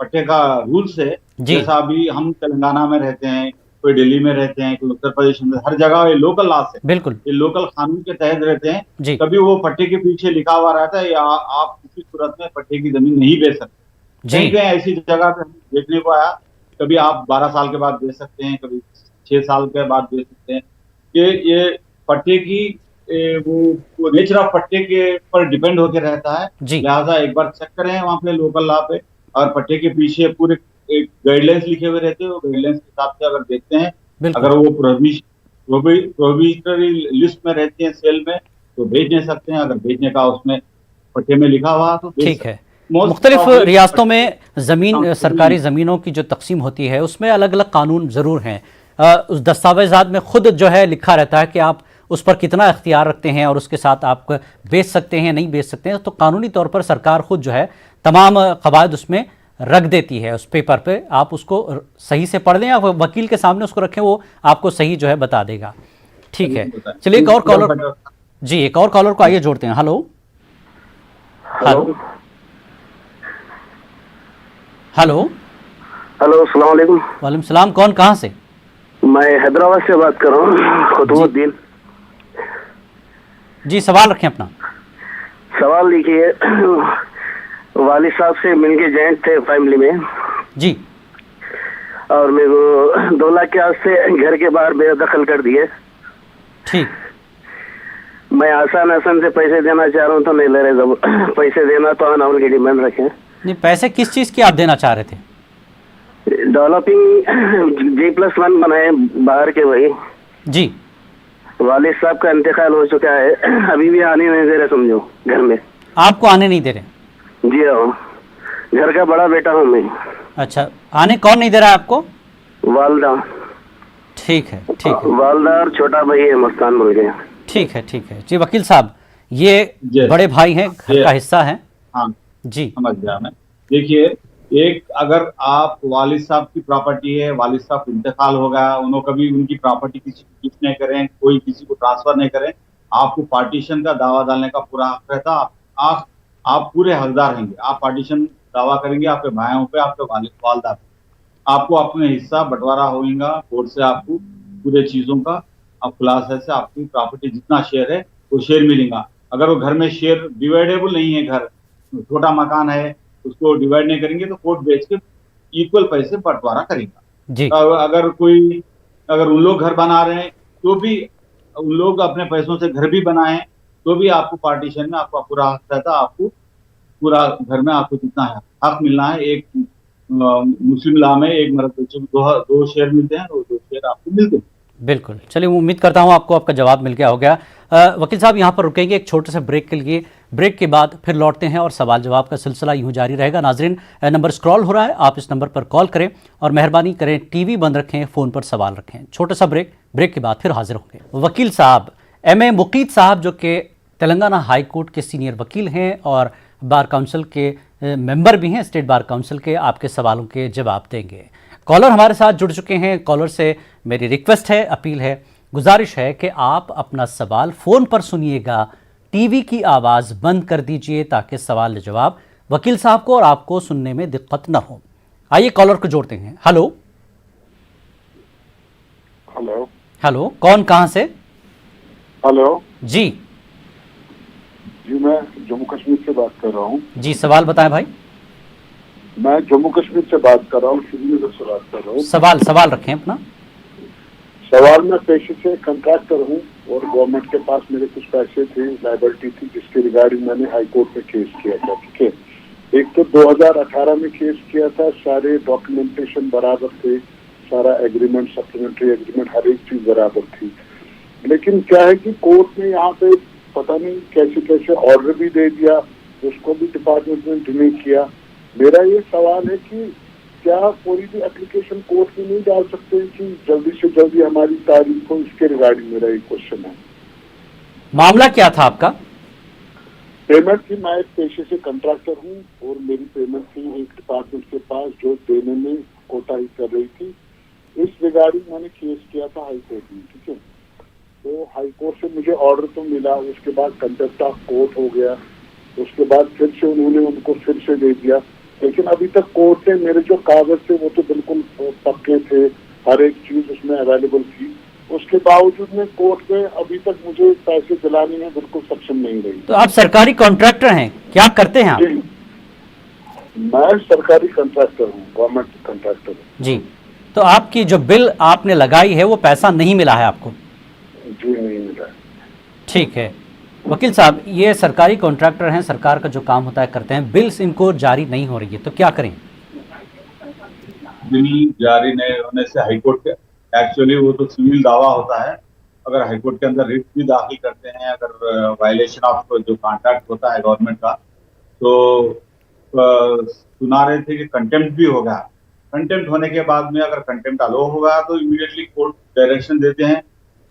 पट्टे का रूल्स है। जैसा अभी हम तेलंगाना में रहते हैं, कोई दिल्ली में रहते हैं, कोई उत्तर प्रदेश में, हर जगह ये लोकल लॉ है, बिल्कुल ये लोकल कानून के तहत रहते हैं। जी। कभी वो पट्टे के पीछे लिखा हुआ रहता है या आप किसी सूरत में पट्टे की जमीन नहीं बेच सकते। कहीं कहीं ऐसी जगह पे देखने को आया, कभी आप 12 साल के बाद बेच सकते हैं, कभी 6 साल के बाद बेच सकते हैं। ये पट्टे की वो नेचर ऑफ पट्टे के पर डिपेंड होकर रहता है। लिहाजा एक बार चेक करें वहाँ पे लोकल लॉ पे, और पट्टे के पीछे पूरे एक गाइडलाइंस लिखे हुए रहते हैं। वो गाइडलाइंस के हिसाब से अगर देखते हैं, अगर वो प्रोहिबिटरी लिस्ट में रहती है सेल में, तो बेच नहीं सकते हैं। अगर बेचने का उसमें पट्टे में लिखा हुआ तो ठीक है। मुख्तलिफ रियासतों में जमीन, सरकारी जमीनों की जो तकसीम होती है, उसमें अलग अलग कानून जरूर हैं। उस दस्तावेजात में खुद जो है लिखा रहता है कि आप उस पर कितना इख्तियार रखते हैं और उसके साथ आप बेच सकते हैं, नहीं बेच सकते हैं। तो कानूनी तौर पर सरकार खुद जो है तमाम कवायद उसमें रख देती है, उस पेपर पे। आप उसको सही से पढ़ लें या वकील के सामने उसको रखें, वो आपको सही जो है बता देगा। ठीक है, चलिए एक और कॉलर, जी एक और कॉलर को आइए जोड़ते हैं। हेलो हेलो हेलो हेलो, अस्सलाम वालेकुम। वालेकुम सलाम, कौन कहाँ से? मैं हैदराबाद से बात कर रहा हूँ, खुतबुद्दीन। जी, सवाल रखें अपना। सवाल लिखिए। वालिद साहब से मिलके जॉइंट थे फैमिली में जी, और मेरे को 2 लाख के आस्ते घर के बाहर बेदखल कर दिए। ठीक, मैं आसान से पैसे देना चाह रहा हूँ तो नहीं ले रहे। जब पैसे देना तो अनाउल की डिमांड रखें। नहीं, पैसे किस चीज़ की आप देना चाह रहे थे? डेवलपिंग G+1 बनाए बाहर के, वही जी। वालिद साहब का इंतकाल हो चुका है, अभी भी आने नहीं दे रहे, समझो घर में। आपको आने नहीं दे रहे? जी हाँ, घर का बड़ा बेटा हूँ मैं। अच्छा, आने कौन नहीं दे रहा है आपको? वालदा। ठीक है, ठीक है। वालदा और छोटा भाई है मस्तान बोल गए। ठीक है, ठीक है जी। वकील साहब, ये बड़े भाई हैं, घर का हिस्सा है। हाँ जी, समझ गया मैं। देखिए, एक अगर आप वालिद साहब की प्रॉपर्टी है, वालिद साहब इंतकाल हो गया, उन्होंने कभी उनकी प्रॉपर्टी किसी को गिफ्ट नहीं करें, कोई किसी को ट्रांसफर नहीं करें, आपको पार्टीशन का दावा डालने का पूरा हक रहता। आप पूरे हकदार रहेंगे। आप पार्टीशन दावा करेंगे आपके भाइयों पे, आपके वालदा पे, आपको अपने हिस्सा बंटवारा होगा कोर्ट से, आपको पूरे चीजों का अब खुलासा से आपकी प्रॉपर्टी जितना शेयर है वो शेयर मिलेगा। अगर वो घर में शेयर डिवाइडेबल नहीं है, घर छोटा मकान है, उसको डिवाइड नहीं करेंगे तो कोर्ट बेच के इक्वल पैसे बंटवारा करेगा जी। अगर उन लोग घर बना रहे हैं तो भी उन लोग अपने पैसों से घर भी बनाए तो भी आपको पार्टीशन में आपका पूरा हक रहता। आपको पूरा घर में आपको जितना हक मिलना है, एक मुस्लिम लॉ में एक मर्द बच्चे को दो शेयर मिलते हैं, दो शेयर आपको मिलते हैं। बिल्कुल, चलिए उम्मीद करता हूं आपको आपका जवाब मिल गया होगा। वकील साहब यहाँ पर रुकेंगे एक छोटे से ब्रेक के लिए। ब्रेक के बाद फिर लौटते हैं और सवाल जवाब का सिलसिला यूं जारी रहेगा। नाजरीन, नंबर स्क्रॉल हो रहा है, आप इस नंबर पर कॉल करें और मेहरबानी करें टीवी बंद रखें, फ़ोन पर सवाल रखें। छोटा सा ब्रेक के बाद फिर हाजिर होंगे। वकील साहब M.A. मुकीद साहब जो कि तेलंगाना हाई कोर्ट के सीनियर वकील हैं और बार काउंसिल के मेंबर भी हैं, स्टेट बार काउंसिल के, आपके सवालों के जवाब देंगे। कॉलर हमारे साथ जुड़ चुके हैं। कॉलर से मेरी रिक्वेस्ट है, अपील है, गुजारिश है कि आप अपना सवाल फ़ोन पर सुनिएगा, टीवी की आवाज़ बंद कर दीजिए ताकि सवाल जवाब वकील साहब को और आपको सुनने में दिक्कत न हो। आइए कॉलर को जोड़ते हैं। हेलो हेलो हेलो, कौन कहाँ से? हेलो जी जी, मैं जम्मू कश्मीर से बात कर रहा हूँ। जी, सवाल बताएं भाई। मैं जम्मू कश्मीर से बात कर रहा हूँ, श्रीनगर से बात कर रहा हूँ। सवाल रखें अपना। सवाल, मैं पेशे से कंट्रैक्टर हूँ और गवर्नमेंट के पास मेरे कुछ पैसे थे, लायबिलिटी थी, जिसके रिगार्डिंग मैंने हाई कोर्ट में केस किया था। ठीक है, एक तो 2018 में केस किया था, सारे डॉक्यूमेंटेशन बराबर थे, सारा एग्रीमेंट, सप्लीमेंट्री एग्रीमेंट, हर एक चीज बराबर थी। लेकिन क्या है कि कोर्ट ने यहाँ पे पता नहीं कैसे कैसे ऑर्डर भी दे दिया, उसको भी डिपार्टमेंट ने डिले किया। मेरा ये सवाल है कि क्या कोई भी एप्लीकेशन कोर्ट में नहीं डाल सकते हैं कि जल्दी से जल्दी हमारी तारीख को? इसके रिगार्डिंग मेरा एक क्वेश्चन है। मामला क्या था आपका? पेमेंट थी, मैं एक पेशे से कंट्रैक्टर हूँ और मेरी पेमेंट थी एक डिपार्टमेंट के पास जो देने में कोताही कर रही थी। इस रिगार्डिंग मैंने केस किया था हाई कोर्ट में। ठीक है, तो हाई कोर्ट से मुझे ऑर्डर तो मिला, उसके बाद कंटेम्प्ट ऑफ कोर्ट हो गया, उसके बाद फिर से उन्होंने उनको फिर से दे दिया। लेकिन अभी तक कोर्ट ने मेरे जो कागज थे वो तो बिल्कुल पक्के थे, हर एक चीज उसमें अवेलेबल थी, उसके बावजूद में कोर्ट में अभी तक मुझे पैसे दिलाने में बिल्कुल सक्षम नहीं रही। तो आप सरकारी कॉन्ट्रैक्टर हैं, क्या करते हैं आप? मैं सरकारी कॉन्ट्रैक्टर हूँ, गवर्नमेंट कॉन्ट्रैक्टर हूँ। जी, तो आपकी जो बिल आपने लगाई है वो पैसा नहीं मिला है आपको? जी नहीं मिला। ठीक है वकील साहब, ये सरकारी कॉन्ट्रैक्टर हैं, सरकार का जो काम होता है करते हैं, बिल्स इनको जारी नहीं हो रही है तो क्या करें? बिल जारी नहीं होने से हाईकोर्ट के एक्चुअली वो तो सिविल दावा होता है। अगर हाईकोर्ट के अंदर रिट भी दाखिल करते हैं, अगर वायलेशन ऑफ जो कॉन्ट्रैक्ट होता है गवर्नमेंट का, तो सुना रहे थे कि कंटेम्प्ट भी होगा। कंटेम्प्ट होने के बाद में अगर कंटेम्प्ट अलो होगा तो इमीडिएटली कोर्ट डायरेक्शन देते हैं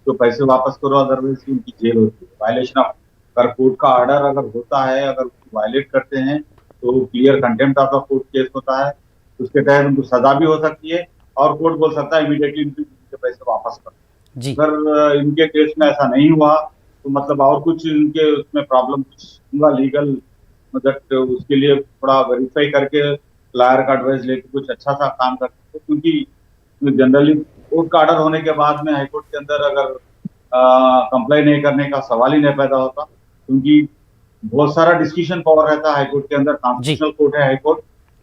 तो पैसे वापस करो, अदरवाइज उनकी जेल होती है। वायलेशन ऑफ अगर कोर्ट का ऑर्डर अगर होता है, अगर वायलेट करते हैं तो clear contempt of the court case होता है, उसके तहत उनको सजा भी हो सकती है और कोर्ट बोल सकता है इमीडिएटली इनके पैसे वापस करो। जी, अगर इनके केस में ऐसा नहीं हुआ तो मतलब और कुछ इनके उसमें प्रॉब्लम कुछ होगा लीगल, मतलब उसके लिए थोड़ा वेरीफाई करके लॉयर का एडवाइस लेके कुछ अच्छा सा काम करते हैं। क्योंकि जनरली कोर्ट का ऑर्डर होने के बाद में हाईकोर्ट के अंदर अगर कंप्लाई नहीं करने का सवाल ही नहीं पैदा होता, क्योंकि बहुत सारा डिस्कशन पावर रहता है हाईकोर्ट के अंदर। कॉन्स्टिट्यूशनल कोर्ट है हाईकोर्ट,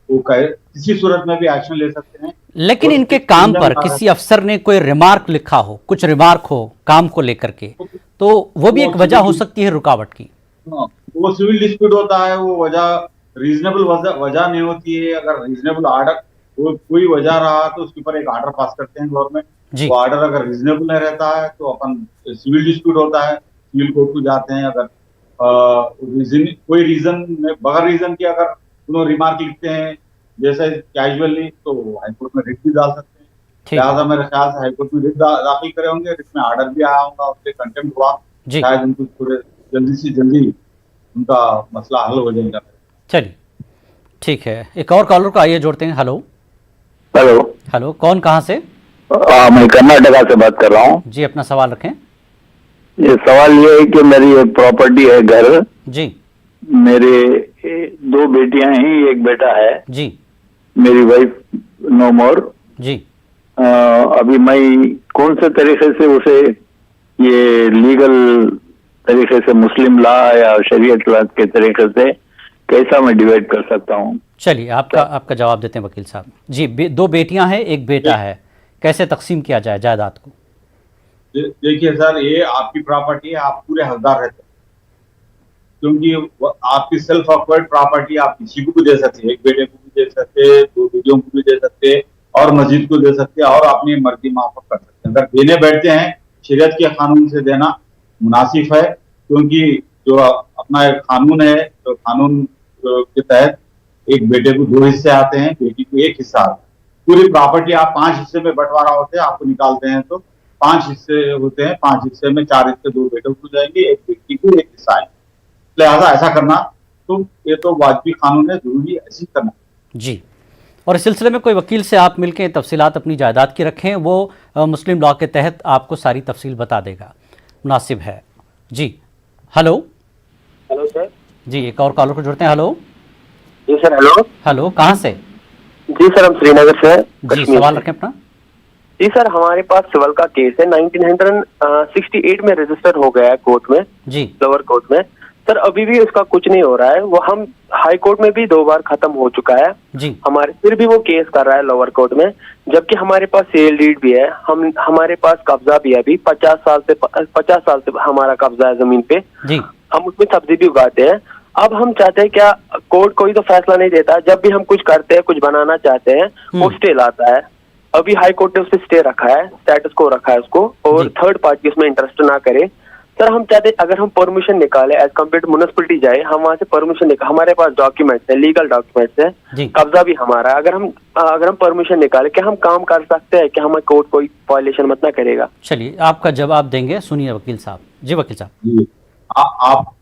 वो किसी सूरत में भी एक्शन ले सकते हैं। लेकिन इनके काम पर किसी अफसर ने कोई रिमार्क लिखा हो, कुछ रिमार्क हो काम को लेकर के, तो वो भी एक वजह हो सकती है रुकावट की। वो सिविल डिस्प्यूट होता है, वो वजह रीजनेबल वजह नहीं होती है। अगर रीजनेबल ऑर्डर कोई वजह रहा तो उसके ऊपर एक ऑर्डर पास करते हैं गवर्नमेंट। वो ऑर्डर अगर रीजनेबल नहीं रहता है तो अपन सिविल डिस्प्यूट होता है, सिविल कोर्ट को जाते हैं। अगर कोई रीजन बगैर रीजन के अगर उन्होंने रिमार्क लिखते हैं जैसे कैजुअली, तो हाईकोर्ट में रिट भी डाल सकते हैं। लिहाजा मेरे ख्याल से हाईकोर्ट में रिट दाखिल करे होंगे, रिट में ऑर्डर भी आया होगा, उससे कंटेम्प्ट हुआ, शायद उनको पूरे जल्दी से जल्दी उनका मसला हल हो जाएगा। चलिए ठीक है, एक और कॉलर को आइए जोड़ते हैं। हेलो हेलो हेलो, कौन कहाँ से? मैं कर्नाटका से बात कर रहा हूँ जी, अपना सवाल रखें। ये सवाल ये है कि मेरी एक प्रॉपर्टी है, घर। जी मेरे 2 बेटियां हैं, एक बेटा है। जी मेरी वाइफ नो मोर। जी अभी मैं कौन से तरीके से उसे ये लीगल तरीके से मुस्लिम लॉ या शरीयत लॉ के तरीके से कैसा मैं डिवाइड कर सकता हूँ? चलिए आपका जवाब देते हैं वकील साहब जी। 2 बेटियां हैं, एक बेटा है, कैसे तकसीम किया जाए जायदाद को? देखिए सर, ये आपकी प्रॉपर्टी है, आप पूरे हकदार रहते हैं, क्योंकि आपकी सेल्फ अक्वायर्ड प्रॉपर्टी आप किसी को भी दे सकते हैं। एक बेटे को भी दे सकते हैं, 2 बेटियों को भी दे सकते हैं, और मस्जिद को दे सकते हैं, और अपनी मर्जी माफक कर सकते हैं। अगर देने बैठते हैं, शरीयत के कानून से देना मुनासिब है, क्योंकि जो अपना एक कानून है, तो कानून के तहत एक बेटे को 2 हिस्से आते हैं, बेटी को 1 हिस्सा आता है। पूरी प्रॉपर्टी आप 5 हिस्से में बंटवारा होते हैं, आपको निकालते हैं तो 5 हिस्से होते हैं। 5 हिस्से में 4 हिस्से 2 बेटों को जाएंगे, एक बेटी को 1 हिस्सा आएगा। लिहाजा ऐसा करना तो ये तो वाजिबी कानून है, जरूरी है ऐसी करना जी। और इस सिलसिले में कोई वकील से आप मिलकर तफसीलात अपनी जायदाद की रखें, वो मुस्लिम लॉ के तहत आपको सारी तफसील बता देगा, मुनासिब है जी। Hello sir. जी, एक और कॉलर को जोड़ते हैं। हेलो जी सर। हेलो, कहाँ से? जी सर, हम श्रीनगर से जी, सवाल रखें अपना। जी सर, हमारे पास सिविल का केस है, 1968 में रजिस्टर हो गया है कोर्ट में जी, लोअर कोर्ट में। सर अभी भी उसका कुछ नहीं हो रहा है। वो हम हाई कोर्ट में भी 2 बार खत्म हो चुका है जी। फिर भी वो केस कर रहा है लोअर कोर्ट में, जबकि हमारे पास सेल डीड भी है, हमारे पास कब्जा भी है। अभी 50 साल से हमारा कब्जा है जमीन पे जी। हम उसमें सब्जी भी उगाते हैं। अब हम चाहते हैं, क्या कोर्ट कोई तो फैसला नहीं देता, जब भी हम कुछ करते हैं, कुछ बनाना चाहते हैं, वो स्टे लाता है। अभी हाई कोर्ट ने उस पर स्टे रखा है, स्टेटस को रखा है उसको, और थर्ड पार्टी उसमें इंटरेस्ट ना करे। सर हम चाहते हैं अगर हम परमिशन निकाले एज कम्पेयर टू म्युनिसिपलिटी जाए, हम वहाँ से परमिशन निकाले, हमारे पास डॉक्यूमेंट्स है, लीगल डॉक्यूमेंट्स है, कब्जा भी हमारा है। अगर हम परमिशन निकाले, क्या हम काम कर सकते हैं? क्या हमें कोर्ट कोई वायलेशन मत ना करेगा? चलिए आपका जवाब देंगे, सुनिए वकील साहब। जी वकील साहब जी, आप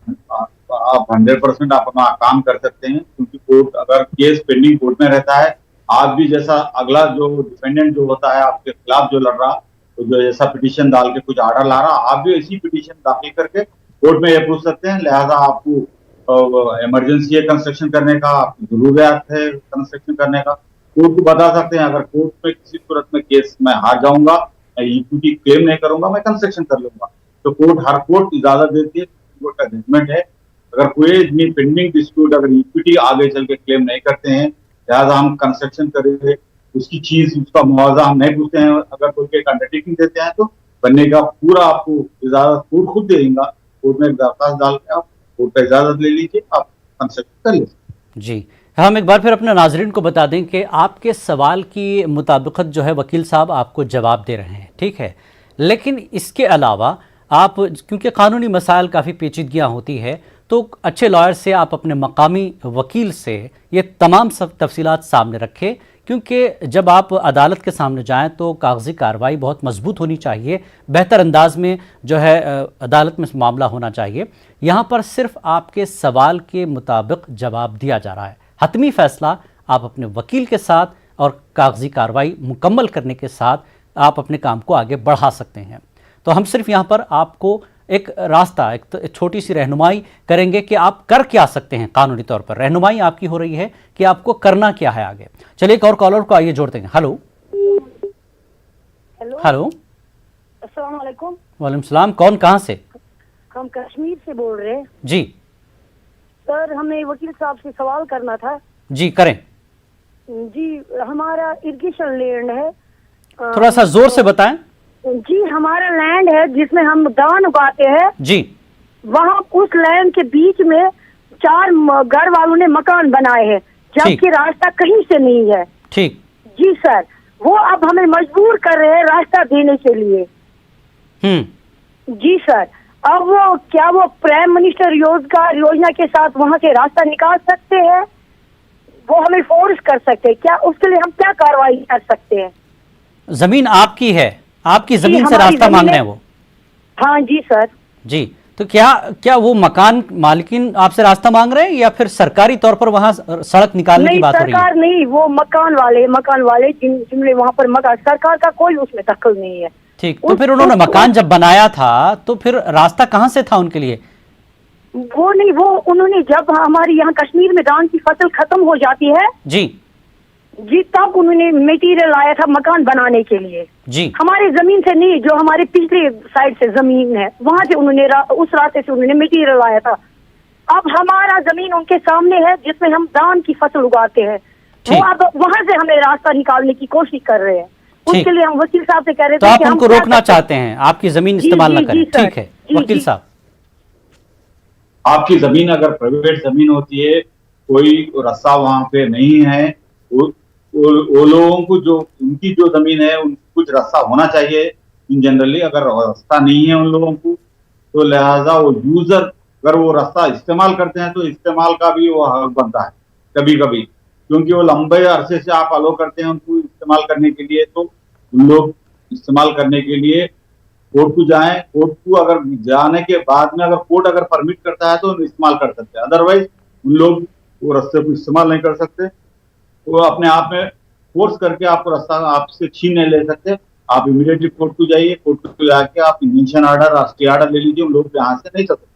100% आप अपना काम कर सकते हैं, क्योंकि कोर्ट अगर केस पेंडिंग कोर्ट में रहता है, आप भी जैसा अगला जो डिफेंडेंट जो होता है आपके खिलाफ जो लड़ रहा, तो जो जैसा पिटीशन डाल के कुछ ऑर्डर ला रहा, आप भी इसी पिटीशन दाखिल करके कोर्ट में ये पूछ सकते हैं। लिहाजा आपको इमरजेंसी है कंस्ट्रक्शन करने का, आपकी जरूरियात है कंस्ट्रक्शन करने का, कोर्ट को बता सकते हैं। अगर कोर्ट में किसी सूरत में केस मैं हार जाऊंगा, मैं इक्विटी क्लेम नहीं करूंगा, मैं कंस्ट्रक्शन कर लूंगा, तो हर कोर्ट इजाजत देती है, कोर्ट का जजमेंट है। अगर कोई पेंडिंग डिस्प्यूट अगर इक्विटी आगे चल के क्लेम नहीं करते हैं, लिहाजा हम कंस्ट्रक्शन करेंगे, उसकी चीज उसका मुआवजा हम नहीं पूछते हैं। अगर कोई एक अंडरटेकिंग देते हैं तो बनने का पूरा आपको इजाजत कोर्ट खुद देगा। कोर्ट में दरखास्त डाल के आप कोर्ट का इजाजत ले लीजिए, आप कंस्ट्रक्शन कर लीजिए। जी, हम एक बार फिर अपने नाजरीन को बता दें कि आपके सवाल की मुताबिकत जो है वकील साहब आपको जवाब दे रहे हैं, ठीक है। लेकिन इसके अलावा आप, क्योंकि कानूनी मसाइल काफ़ी पेचीदगियाँ होती है, तो अच्छे लॉयर से आप अपने मकामी वकील से ये तमाम सब तफसीलात सामने रखें, क्योंकि जब आप अदालत के सामने जाएं तो कागजी कार्रवाई बहुत मजबूत होनी चाहिए, बेहतर अंदाज में जो है अदालत में मामला होना चाहिए। यहाँ पर सिर्फ आपके सवाल के मुताबिक जवाब दिया जा रहा है। हतमी फ़ैसला आप अपने वकील के साथ और कागजी कार्रवाई मुकम्मल करने के साथ आप अपने काम को आगे बढ़ा सकते हैं। तो हम सिर्फ यहाँ पर आपको एक रास्ता, एक छोटी सी रहनुमाई करेंगे कि आप कर क्या सकते हैं कानूनी तौर पर। रहनुमाई आपकी हो रही है कि आपको करना क्या है आगे। चलिए एक और कॉलर को आइए जोड़ते हैं। हेलो हेलो, अस्सलाम वालेकुम। वालेकुम सलाम। कौन, कहाँ से? हम कश्मीर से बोल रहे हैं जी। सर, हमें वकील साहब से सवाल करना था। जी करें। जी, हमारा इरिगेशन लैंड है। थोड़ा सा जोर से बताएं। जी, हमारा लैंड है जिसमें हम धान उगाते हैं जी। वहाँ उस लैंड के बीच में 4 घर वालों ने मकान बनाए हैं, जबकि रास्ता कहीं से नहीं है। ठीक जी सर, वो अब हमें मजबूर कर रहे हैं रास्ता देने के लिए। जी सर, अब वो प्राइम मिनिस्टर योजना के साथ वहाँ से रास्ता निकाल सकते हैं? वो हमें फोर्स कर सकते हैं क्या? उसके लिए हम क्या कार्रवाई कर सकते हैं? जमीन आपकी है, आपकी जमीन से रास्ता मांग रहे हैं वो? हाँ जी सर। जी, तो क्या वो मकान मालिकिन आपसे रास्ता मांग रहे हैं या फिर सरकारी तौर पर वहाँ सड़क निकालने की बात हो रही है? सरकार नहीं, वो मकान वाले जिनमें वहाँ पर मकान, सरकार का कोई उसमें दखल नहीं है। ठीक, तो फिर उन्होंने मकान जब बनाया था तो फिर रास्ता कहाँ से था उनके लिए? वो नहीं, वो उन्होंने जब हमारे यहाँ कश्मीर में धान की फसल खत्म हो जाती है जी जी, तब उन्होंने मटेरियल लाया था मकान बनाने के लिए जी। हमारे जमीन से नहीं, जो हमारे पिछले साइड से जमीन है वहां से उन्होंने उस रास्ते से उन्होंने मटेरियल लाया था। अब हमारा जमीन उनके सामने है जिसमें हम धान की फसल उगाते हैं, वो अब वहां से हमें रास्ता निकालने की कोशिश कर रहे हैं। उसके लिए हम वकील साहब से कह रहे थे तो आप कि उनको हम क्या रोकना कर सकते चाहते हैं, आपकी जमीन इस्तेमाल ना करें। ठीक है वकील साहब, आपकी जमीन अगर प्राइवेट जमीन होती है, कोई रास्ता वहां पे नहीं है, वो लोगों को जो उनकी जो जमीन है उनको कुछ रास्ता होना चाहिए इन जनरली। अगर रास्ता नहीं है उन लोगों को तो लिहाजा वो यूजर अगर वो रास्ता इस्तेमाल करते हैं तो इस्तेमाल का भी वो हक बनता है कभी कभी, क्योंकि वो लंबे अरसे से आप अलो करते हैं उनको इस्तेमाल करने के लिए, तो उन लोग इस्तेमाल करने के लिए कोर्ट को जाएं। कोर्ट को अगर जाने के बाद में अगर कोर्ट अगर परमिट करता है तो उन्हें इस्तेमाल कर सकते हैं, अदरवाइज उन लोग वो रास्ते को इस्तेमाल नहीं कर सकते। वो अपने आप में फोर्स करके आपको रास्ता आपसे छीन नहीं ले सकते। आप इमीडिएटली कोर्ट को जाइए, कोर्ट को जाके आप इन्वेंशन ऑर्डर, राष्ट्रीय ऑर्डर ले लीजिए। उन लोग यहाँ से नहीं सकते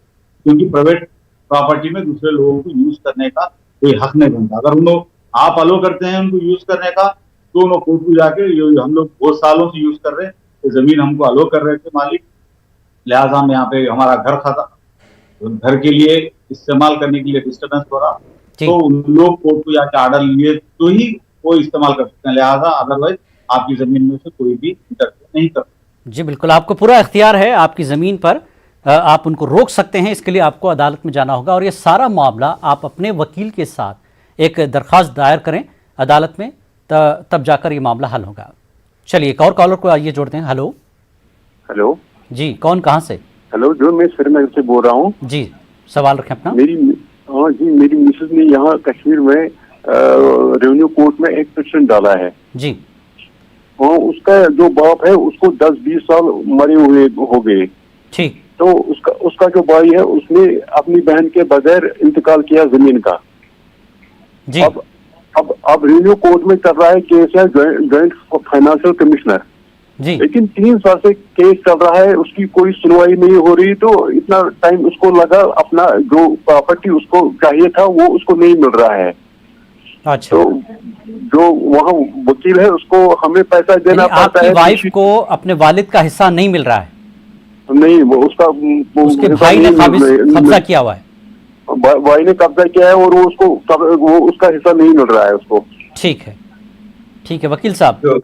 क्योंकि प्राइवेट प्रॉपर्टी में दूसरे लोगों को यूज करने का कोई हक नहीं बनता। अगर उन लोग आप अलो करते हैं उनको यूज करने का तो उन्होंने कोर्ट को जाके हम लोग बहुत सालों से यूज कर रहे हैं, तो जमीन हमको अलो कर रहे थे मालिक, लिहाजा हम यहाँ पे हमारा घर खाता घर के लिए इस्तेमाल करने के लिए डिस्टर्बेंस हो रहा, तो उन लोग कोर्ट को जाके ऑर्डर लिए तो ही वो इस्तेमाल कर सकते हैं, लिहाजा अदरवाइज आपकी जमीन में से कोई भी इंटरफेयर नहीं कर। जी बिल्कुल, आपको पूरा इख्तियार है आपकी ज़मीन पर, आप उनको रोक सकते हैं। इसके लिए आपको अदालत में जाना होगा और ये सारा मामला आप अपने वकील के साथ एक दरख्वास्त दायर करें अदालत में, तब जाकर ये मामला हल होगा। चलिए एक और कॉलर को आइए जोड़ते हैं। हेलो हेलो जी, कौन कहाँ से? हेलो, जो मैं श्रीनगर से बोल रहा हूँ जी, सवाल रखें अपना। हाँ जी, मेरी मिसेज ने यहाँ कश्मीर में रेवेन्यू कोर्ट में एक पिटीशन डाला है जी, और उसका जो बाप है उसको 10-20 साल मरे हुए हो गए। ठीक, तो उसका जो भाई है उसने अपनी बहन के बगैर इंतकाल किया जमीन का जी। अब रेवेन्यू कोर्ट में चल रहा है केस है जॉइंट फाइनेंशियल कमिश्नर जी, लेकिन 3 साल से केस चल रहा है, उसकी कोई सुनवाई नहीं हो रही। तो इतना टाइम उसको लगा, अपना जो प्रॉपर्टी उसको चाहिए था वो उसको नहीं मिल रहा है। अच्छा, तो जो वहाँ वकील है उसको हमें पैसा देना पड़ता है। आपकी वाइफ को अपने वालिद का हिस्सा नहीं मिल रहा है? नहीं, वो उसके भाई ने कब्जा किया हुआ है। भाई ने कब्जा किया है और वो उसका हिस्सा नहीं मिल रहा है उसको। ठीक है, ठीक है वकील साहब,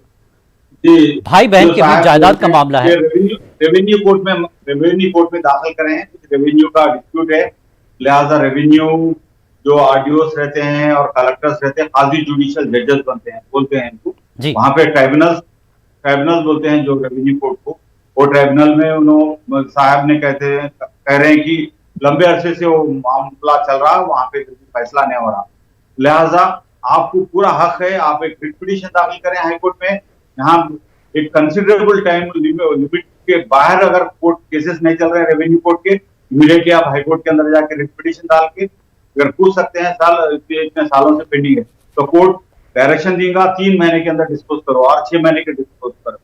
जी, भाई बहन के बीच जायदाद का मामला है, रेवेन्यू कोर्ट में दाखिल करें। रेवेन्यू का डिस्प्यूट है, लिहाजा रेवेन्यू जो आरडीओस रहते हैं और कलेक्टर्स रहते हैं, काजी जुडिशियल जजेस बनते हैं, बोलते हैं इनको। वहां पे ट्राइब्यूनल बोलते हैं जो रेवेन्यू कोर्ट को। वो ट्राइब्यूनल में उन्होंने साहब ने कह रहे हैं कि लंबे अरसे से वो मामला चल रहा है, वहां पे फैसला नहीं हो रहा, लिहाजा आपको पूरा हक है, आप एक रिट पिटीशन दाखिल करें हाईकोर्ट में। यहाँ एक कंसिडरेबल टाइम लिमिट के बाहर अगर कोर्ट केसेस नहीं चल रहे हैं रेवेन्यू कोर्ट के, इमीडिएटली आप हाईकोर्ट के अंदर जाके रिट पिटीशन डाल के अगर पूछ सकते हैं इतने सालों से पेंडिंग है तो कोर्ट डायरेक्शन देगा 3 महीने के अंदर डिस्पोज करो और 6 महीने के डिस्पोज करो।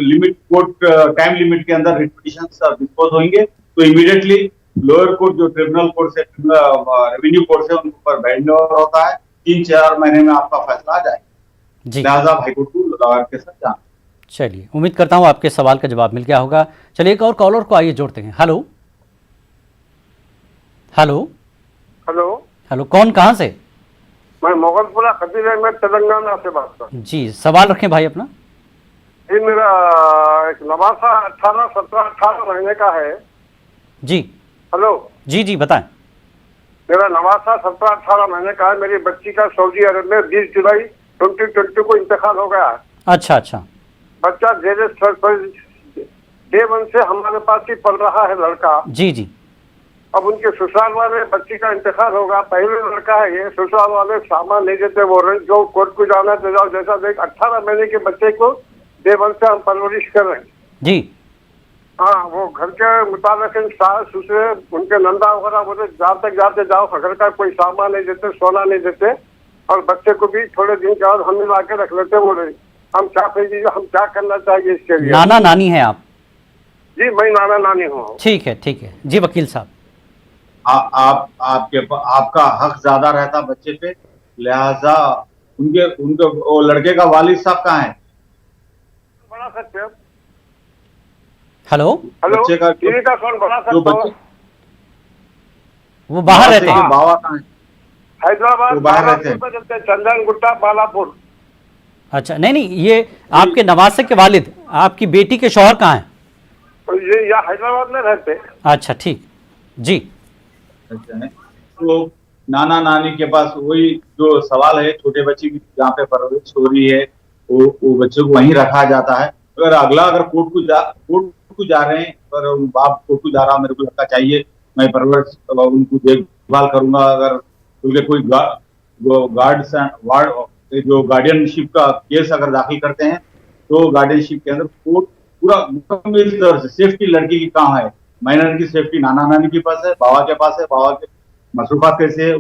लिमिट कोर्ट टाइम लिमिट के अंदर रिट पिटीशन डिस्पोज होंगे तो इमीडिएटली लोअर कोर्ट जो ट्रिब्यूनल कोर्ट से रेवेन्यू कोर्ट से उन पर बैंड ओवर होता है, 3-4 महीने में आपका फैसला आ जाएगा। लिहाजा हाईकोर्ट को लॉयर के साथ जाना। चलिए, उम्मीद करता हूँ आपके सवाल का जवाब मिल गया होगा। चलिए एक और कॉलर को आइए जोड़ते हैं। हेलो हेलो हेलो हेलो, कौन कहाँ से? मैं मोगलपुरा खतीर अहमद तेलंगाना से बात कर रहा हूँ। जी, सवाल रखें भाई अपना। जी, मेरा एक नवासा 17 महीने का है। जी हेलो जी जी, बताएं। मेरा नवासा 17-18 महीने का है। मेरी बच्ची का सऊदी अरब में 20 जुलाई 2020 को इंतकाल हो गया है। अच्छा अच्छा, बच्चा डे 1 से हमारे पास ही पढ़ रहा है लड़का। जी जी। अब उनके ससुराल वाले बच्ची का इंतकाल होगा, पहले लड़का है ये, ससुराल वाले सामान नहीं देते, वो जो कोर्ट को जाना तो जाओ, जैसा देख 18 महीने के बच्चे को डे 1 से हम परवरिश कर रहे हैं जी। हाँ, वो घर के मुताबिक सास ससुर उनके नंदा वगैरह बोले जहाँ तक जाते जाओ, घर का कोई सामान नहीं देते, सोना नहीं देते और बच्चे को भी थोड़े दिन के बाद हम मिला के रख लेते बोले। हम क्या भेजिए, हम क्या करना चाहिए इसके लिए? नाना नानी है आप? जी मैं नाना नानी हूँ। ठीक है जी वकील साहब। आपका हक ज्यादा रहता बच्चे पे, लिहाजा उनके उनके वो लड़के का वालिद साहब कहाँ है? बड़ा सकते हैं। हेलो हेलो, बच्चे का टीवी का कौन बना जो सकता बच्चे है? वो बाहर रहते हैं? बाबा कहाँ है? हैदराबाद वो बाहर रहते हैं। चलते हैं, चंदन गुट्टा बालापुर। अच्छा नहीं ये आपके नवासे के वालिद, आपकी बेटी के शौहर कहाँ हैं? तो ये यहाँ हैदराबाद में रहते। अच्छा ठीक जी। अच्छा है तो नाना नानी के पास वही जो सवाल है, छोटे बच्चे की जहाँ पे परवरिश हो रही है वो बच्चे को वहीं रखा जाता है। अगर कोर्ट को जा रहे हैं, पर बाप कोर्ट को जा रहा, मेरे को लड़का चाहिए, मैं परवरिश उनको देखभाल करूंगा, अगर उनके कोई जो गार्डियनशिप का केस अगर दाखिल करते हैं तो गार्डियनशिप के अंदर कोर्ट पूरा मुकम्मल तरह से सेफ्टी लड़की की कहाँ है, माइनर की सेफ्टी नाना नानी के पास है, बाबा के पास है, बाबा के मसरूफात कैसे है,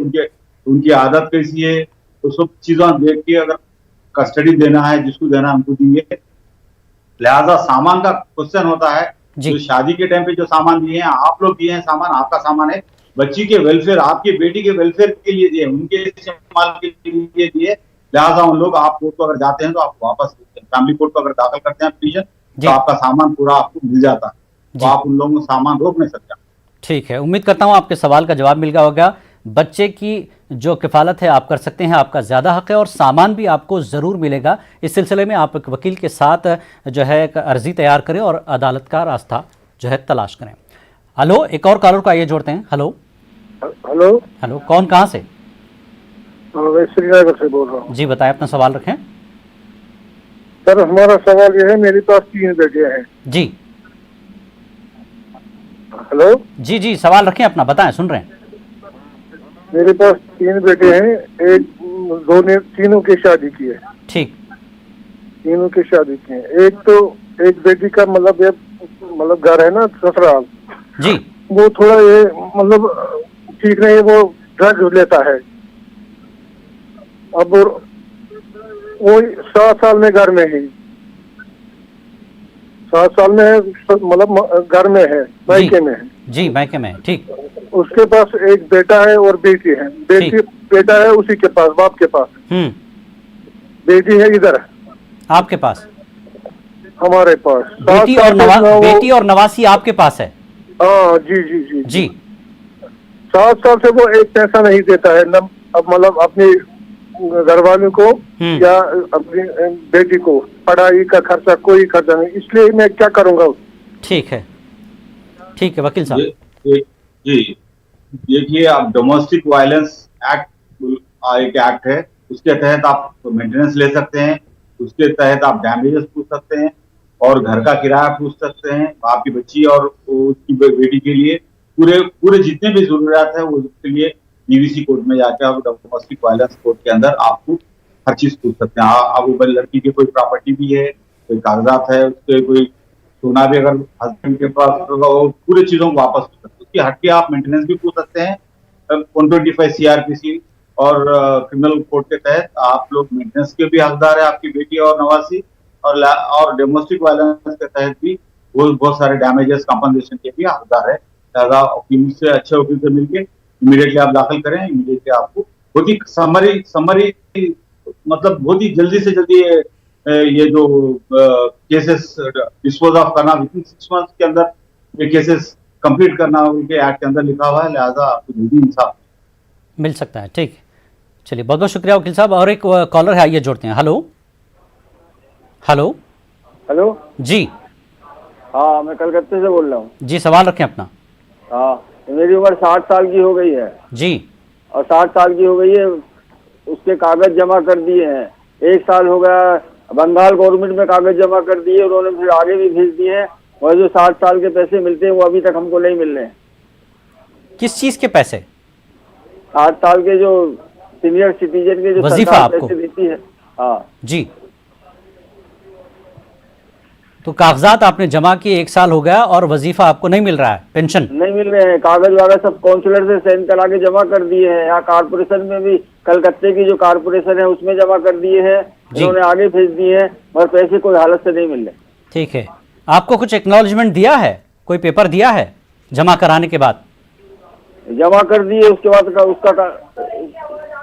उनकी आदत कैसी है, तो सब चीजों देख के अगर कस्टडी देना है, जिसको देना है हमको दिए। लिहाजा सामान का क्वेश्चन होता है, जो शादी के टाइम पे जो सामान दिए हैं आप लोग दिए हैं, सामान आपका सामान है, बच्ची के वेलफेयर, आपकी बेटी के वेलफेयर के लिए दिए, उनके इस्तेमाल के लिए दिए। लिहाजा उन लोग आप कोर्ट को अगर जाते हैं तो आप वापस फैमिली कोर्ट को अगर दाखिल करते हैं पिटीशन, तो आपका सामान पूरा आपको मिल जाता है, तो आप उन लोगों को सामान रोक नहीं सकते। ठीक है, उम्मीद करता हूं आपके सवाल का जवाब मिल गया होगा। बच्चे की जो किफ़ालत है आप कर सकते हैं, आपका ज़्यादा हक है और सामान भी आपको ज़रूर मिलेगा। इस सिलसिले में आप एक वकील के साथ जो है एक अर्जी तैयार करें और अदालत का रास्ता जो है तलाश करें। हेलो, एक और कॉलर को आइए जोड़ते हैं। हेलो हेलो, कौन कहाँ से? मैं श्रीनगर से बोल रहा हूँ। जी बताएं, अपना सवाल रखें। सर हमारा सवाल यह है, मेरे पास 3 बेटे हैं। जी हेलो, जी सवाल रखें अपना, बताएं, सुन रहे हैं। मेरे पास 3 बेटे हैं, तीनों की शादी की है। ठीक, तीनों की शादी की है। एक बेटी का मतलब घर है ना ससुराल जी, वो थोड़ा ये मतलब ठीक नहीं है, वो ड्रग्स लेता है। अब वो 7 साल में घर में ही 7 साल में है, मतलब घर में है, मायके में है। जी मायके में है। ठीक, उसके पास एक बेटा है और बेटी है। बेटा है उसी के पास, बाप के पास। बेटी है इधर आपके पास, हमारे पास। बेटी और नवासी आपके पास है? हाँ जी। 7 साल से वो एक पैसा नहीं देता है, न मतलब अपनी घर वालों को या अपनी बेटी को पढ़ाई का खर्चा, कोई खर्चा नहीं। इसलिए मैं क्या करूंगा? ठीक है वकील साहब। जी देखिए, आप डोमेस्टिक वायलेंस एक्ट एक एक्ट है, उसके तहत आप मेंटेनेंस ले सकते हैं, उसके तहत आप डैमेजेस पूछ सकते हैं और घर का किराया पूछ सकते हैं। आपकी बच्ची और उसकी बेटी के लिए पूरे जितने भी जरूरियात है उसके लिए डीवीसी कोर्ट में जाकर आप डोमेस्टिक वायलेंस कोर्ट के अंदर आपको हर चीज पूछ सकते हैं। आप वो लड़की की कोई प्रॉपर्टी भी है, कोई कागजात है, उसके कोई सोना भी अगर हस्बैंड के पास होगा, वो पूरी चीजों को वापस पूछ सकते हैं। उसकी हट के आप मेंटेनेंस भी पूछ सकते हैं। 125 CRPC और क्रिमिनल कोड के तहत आप लोग मेंटेनेंस के भी हकदार है, आपकी बेटी और नवासी, और डोमेस्टिक वायलेंस के तहत भी वो बहुत सारे डैमेजेस कंपनसेशन के भी हकदार है। लिहाजा वकील से, अच्छे वकील से मिलकर इमीडिएटली आप दाखिल करें, इमीडिएटली आपको बहुत ही समरी मतलब बहुत ही जल्दी से जल्दी ये जो केसेस डिस्पोज ऑफ करना, विद इन 6 मंथ्स के अंदर ये केसेस कंप्लीट करना उनके एक्ट के अंदर लिखा हुआ है। लिहाजा आपको जल्दी इंसाफ मिल सकता है। ठीक, चलिए बहुत बहुत शुक्रिया वकील साहब। और एक कॉलर है, आइए जोड़ते हैं। हेलो जी। हाँ, मैं कलकत्ते से बोल रहा हूँ। जी सवाल रखें अपना। हाँ, मेरी उम्र 60 साल की हो गई है जी, और 60 साल की हो गई है, उसके कागज जमा कर दिए हैं। 1 साल हो गया, बंगाल गवर्नमेंट में कागज जमा कर दिए, उन्होंने फिर आगे भी भेज दिए हैं, और जो 60 साल के पैसे मिलते हैं वो अभी तक हमको नहीं मिल रहे हैं। किस चीज के पैसे? 60 साल के जो सीनियर सिटीजन के जो वजीफा आपको पैसे देती है। हाँ जी, तो कागजात आपने जमा किए, 1 साल हो गया और वजीफा आपको नहीं मिल रहा है, पेंशन नहीं मिल रहे हैं। कागज वागज सब काउंसिलर से साइन करा के जमा कर दिए हैं। यहाँ कारपोरेशन में भी, कलकत्ते की जो कारपोरेशन है उसमें जमा कर दिए हैं, इन्होंने आगे भेज दिए हैं, मगर पैसे कोई हालत से नहीं मिल रहे। ठीक है, आपको कुछ एक्नॉलेजमेंट दिया है, कोई पेपर दिया है जमा कराने के बाद? जमा कर दिए, उसके बाद उसका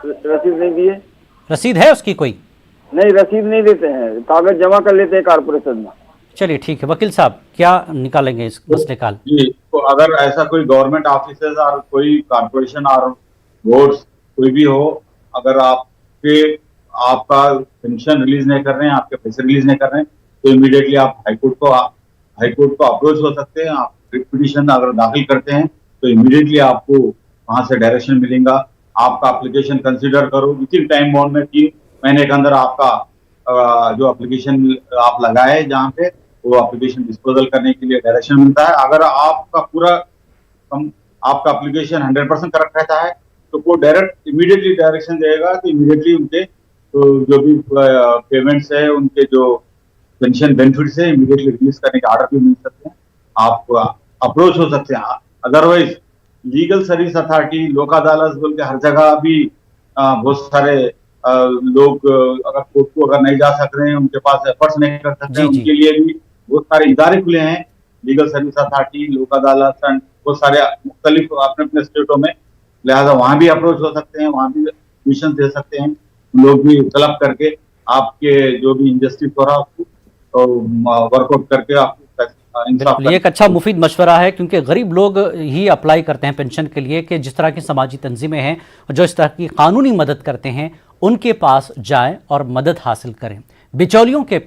रसीद नहीं दिए। रसीद है उसकी कोई? नहीं, रसीद नहीं देते हैं, कागज जमा कर लेते हैं कारपोरेशन में। चलिए ठीक है, वकील साहब क्या निकालेंगे इस मसले का? जी, तो अगर ऐसा कोई गवर्नमेंट ऑफिसर्स और कोई कारपोरेशन और बोर्ड्स कोई भी हो, अगर आपका पेंशन रिलीज नहीं कर रहे हैं, आपके पैसे रिलीज नहीं कर रहे हैं, तो इमीडिएटली आप हाईकोर्ट को अप्रोच हो सकते हैं। आप पिटीशन अगर दाखिल करते हैं तो इमीडिएटली आपको वहां से डायरेक्शन मिलेगा। आपका एप्लीकेशन कंसीडर करो, विद इन टाइम बाउंड में 3 महीने के अंदर आपका जो एप्लीकेशन आप लगाए जहाँ पे, वो एप्लीकेशन डिस्पोजल करने के लिए डायरेक्शन मिलता है। अगर आपका एप्लीकेशन 100% करेक्ट रहता है तो वो डायरेक्ट इमीडिएटली डायरेक्शन देगा, तो इमीडिएटली उनके जो भी पेमेंट्स है, उनके जो पेंशन बेनिफिट्स है, इमीडिएटली रिलीज करने के ऑर्डर भी मिल सकते हैं। आप अप्रोच हो सकते हैं। अदरवाइज लीगल सर्विस अथॉरिटी, लोक अदालत बोल के हर जगह भी बहुत सारे लोग अगर कोर्ट को अगर नहीं जा सक रहे हैं, उनके पास एफर्ट्स नहीं कर सकते हैं, उनके लिए भी बहुत सारे इदारे खुले हैं, लीगल सर्विस अथॉरिटी, लोक अदालत एंड बहुत सारे मुख्तलिफ अपने अपने स्टेटों में। लिहाजा वहां भी अप्रोच हो सकते हैं, वहां भी मिशन दे सकते हैं, लोग भी तलब करके आपके जो भी इंजस्टिस हो रहा है उसको वर्कआउट करके आपको ये एक अच्छा मुफीद मशवरा है, क्योंकि गरीब लोग ही अप्लाई करते हैं पेंशन के लिए कि जिस तरह की समाजी तंजीमें हैं और जो इस तरह की कानूनी मदद करते हैं उनके पास जाएं और मदद हासिल करें। बिचौलियों के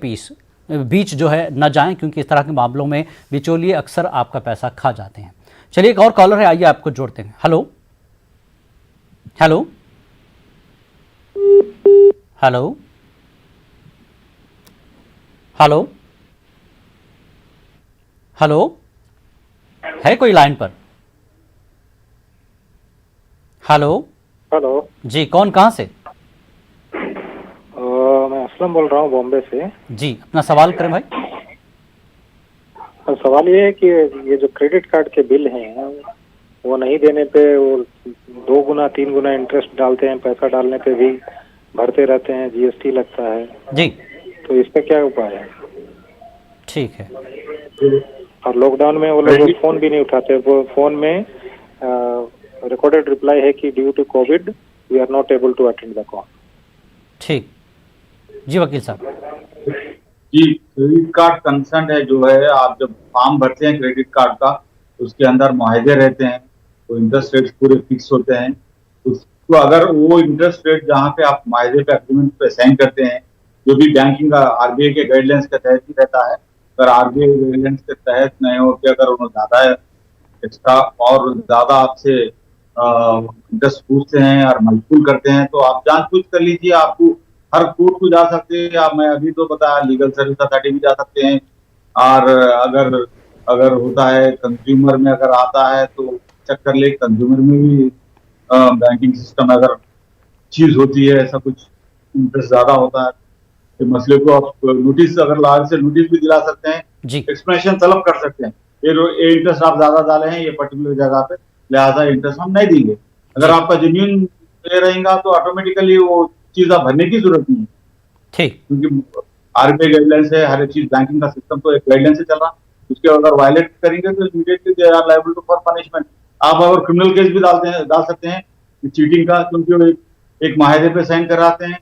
बीच जो है न जाएं, क्योंकि इस तरह के मामलों में बिचौलिए अक्सर आपका पैसा खा जाते हैं। चलिए एक और कॉलर है, आइए आपको जोड़ते हैं। Hello hello hello hello hello, है कोई लाइन पर? हेलो हेलो जी, कौन कहाँ से? मैं असलम बोल रहा हूँ बॉम्बे से। जी, अपना सवाल करें भाई। सवाल ये है कि ये जो क्रेडिट कार्ड के बिल हैं वो नहीं देने पे वो 2 गुना 3 गुना इंटरेस्ट डालते हैं, पैसा डालने पे भी भरते रहते हैं, जीएसटी लगता है जी, तो इसका क्या उपाय है? ठीक है। और लॉकडाउन में वो लोग फोन भी नहीं उठाते, वो फोन में रिकॉर्डेड रिप्लाई है कि due to Covid we are not able to attend the call. ठीक जी वकील साहब। जी, क्रेडिट कार्ड कंसर्न है जो है, आप जब फॉर्म भरते हैं क्रेडिट कार्ड का, उसके अंदर मुआहदे रहते हैं, तो इंटरेस्ट रेट पूरे फिक्स होते हैं। उसको अगर वो इंटरेस्ट रेट जहाँ पे आप मुआहदे पे एग्रीमेंट पे साइन करते हैं, जो भी बैंकिंग का आरबीआई के गाइडलाइंस के तहत ही रहता है, अगर आरबीआई गाइडलाइंस के तहत नहीं हो कि अगर उन्होंने ज्यादा एक्स्ट्रा और ज्यादा आपसे इंटरेस्ट पूछते हैं और मजबूर करते हैं, तो आप जांच पूछ कर लीजिए। आपको हर कोर्ट को जा सकते हैं, या मैं अभी तो बताया लीगल सर्विस अथॉरिटी भी जा सकते हैं। और अगर होता है कंज्यूमर में अगर आता है तो चेक कर ले, कंज्यूमर में भी बैंकिंग सिस्टम अगर चीज होती है, ऐसा कुछ इंटरेस्ट ज्यादा होता है, तो मसले को आप नोटिस अगर लाल से नोटिस भी दिला सकते हैं, एक्सप्लेनेशन तलब कर सकते हैं, ये इंटरेस्ट आप ज्यादा डाले हैं ये पर्टिकुलर जगह पे, लिहाजा इंटरेस्ट हम नहीं देंगे। अगर आपका जेन्युइन पे रहेगा तो ऑटोमेटिकली वो चीज आप भरने की जरूरत नहीं है। ठीक, क्योंकि आरबीआई गाइडलाइंस है, हर एक चीज बैंकिंग का सिस्टम तो एक गाइडलाइन से चल रहा है, उसके अगर वायलेट करेंगे तो immediately they are liable to for punishment. आप अगर क्रिमिनल केस भी डाल सकते हैं चीटिंग का, क्योंकि वो एक माहिदे पे साइन कराते हैं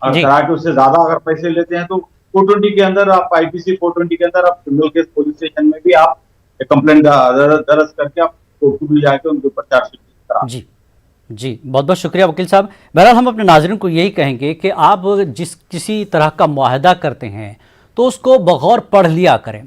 और करा के उससे ज्यादा अगर पैसे लेते हैं तो 420 के अंदर आप आईपीसी 420 के अंदर आप क्रिमिनल केस पुलिस स्टेशन में भी आप कंप्लेंट दर्ज करके आप कोर्ट को भी जाके उनके ऊपर चार्जशीट करा। जी, बहुत बहुत शुक्रिया वकील साहब। बहरहाल हम अपने नाज़रीन को यही कहेंगे कि आप किसी तरह का मुआहदा करते हैं तो उसको बगौर पढ़ लिया करें,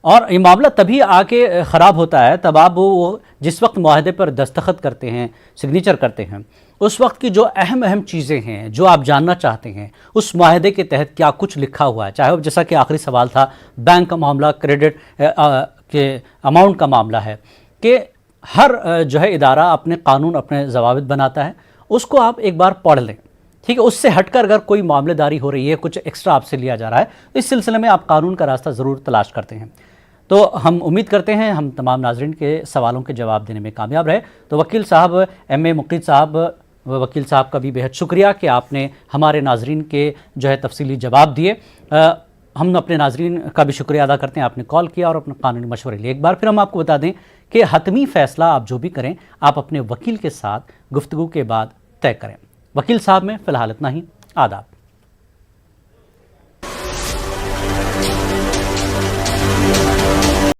और ये मामला तभी आके ख़राब होता है तब आप वो जिस वक्त मुआहदे पर दस्तखत करते हैं, सिग्नेचर करते हैं, उस वक्त की जो अहम चीज़ें हैं जो आप जानना चाहते हैं उस मुआहदे के तहत क्या कुछ लिखा हुआ है, चाहे जैसा कि आखिरी सवाल था बैंक का मामला, क्रेडिट के अमाउंट का मामला है, कि हर जो है इदारा अपने कानून अपने ज़वाबित बनाता है, उसको आप एक बार पढ़ लें, ठीक है। उससे हटकर अगर कोई मामलेदारी हो रही है, कुछ एक्स्ट्रा आपसे लिया जा रहा है, तो इस सिलसिले में आप कानून का रास्ता ज़रूर तलाश करते हैं। तो हम उम्मीद करते हैं हम तमाम नाज़रीन के सवालों के जवाब देने में कामयाब रहे। तो वकील साहब MA मुक़ीद साहब वकील साहब का भी बेहद शुक्रिया कि आपने हमारे नाजरीन के जो है तफसीली जवाब दिए। हम अपने नाजरीन का भी शुक्रिया अदा करते हैं, आपने कॉल किया और अपने कानूनी मशवरे लिए। एक बार फिर हम आपको बता दें कि हतमी फैसला आप जो भी करें आप अपने वकील के साथ गुफ्तगू के बाद तय करें। वकील साहब में फ़िलहाल इतना ही। आदाब।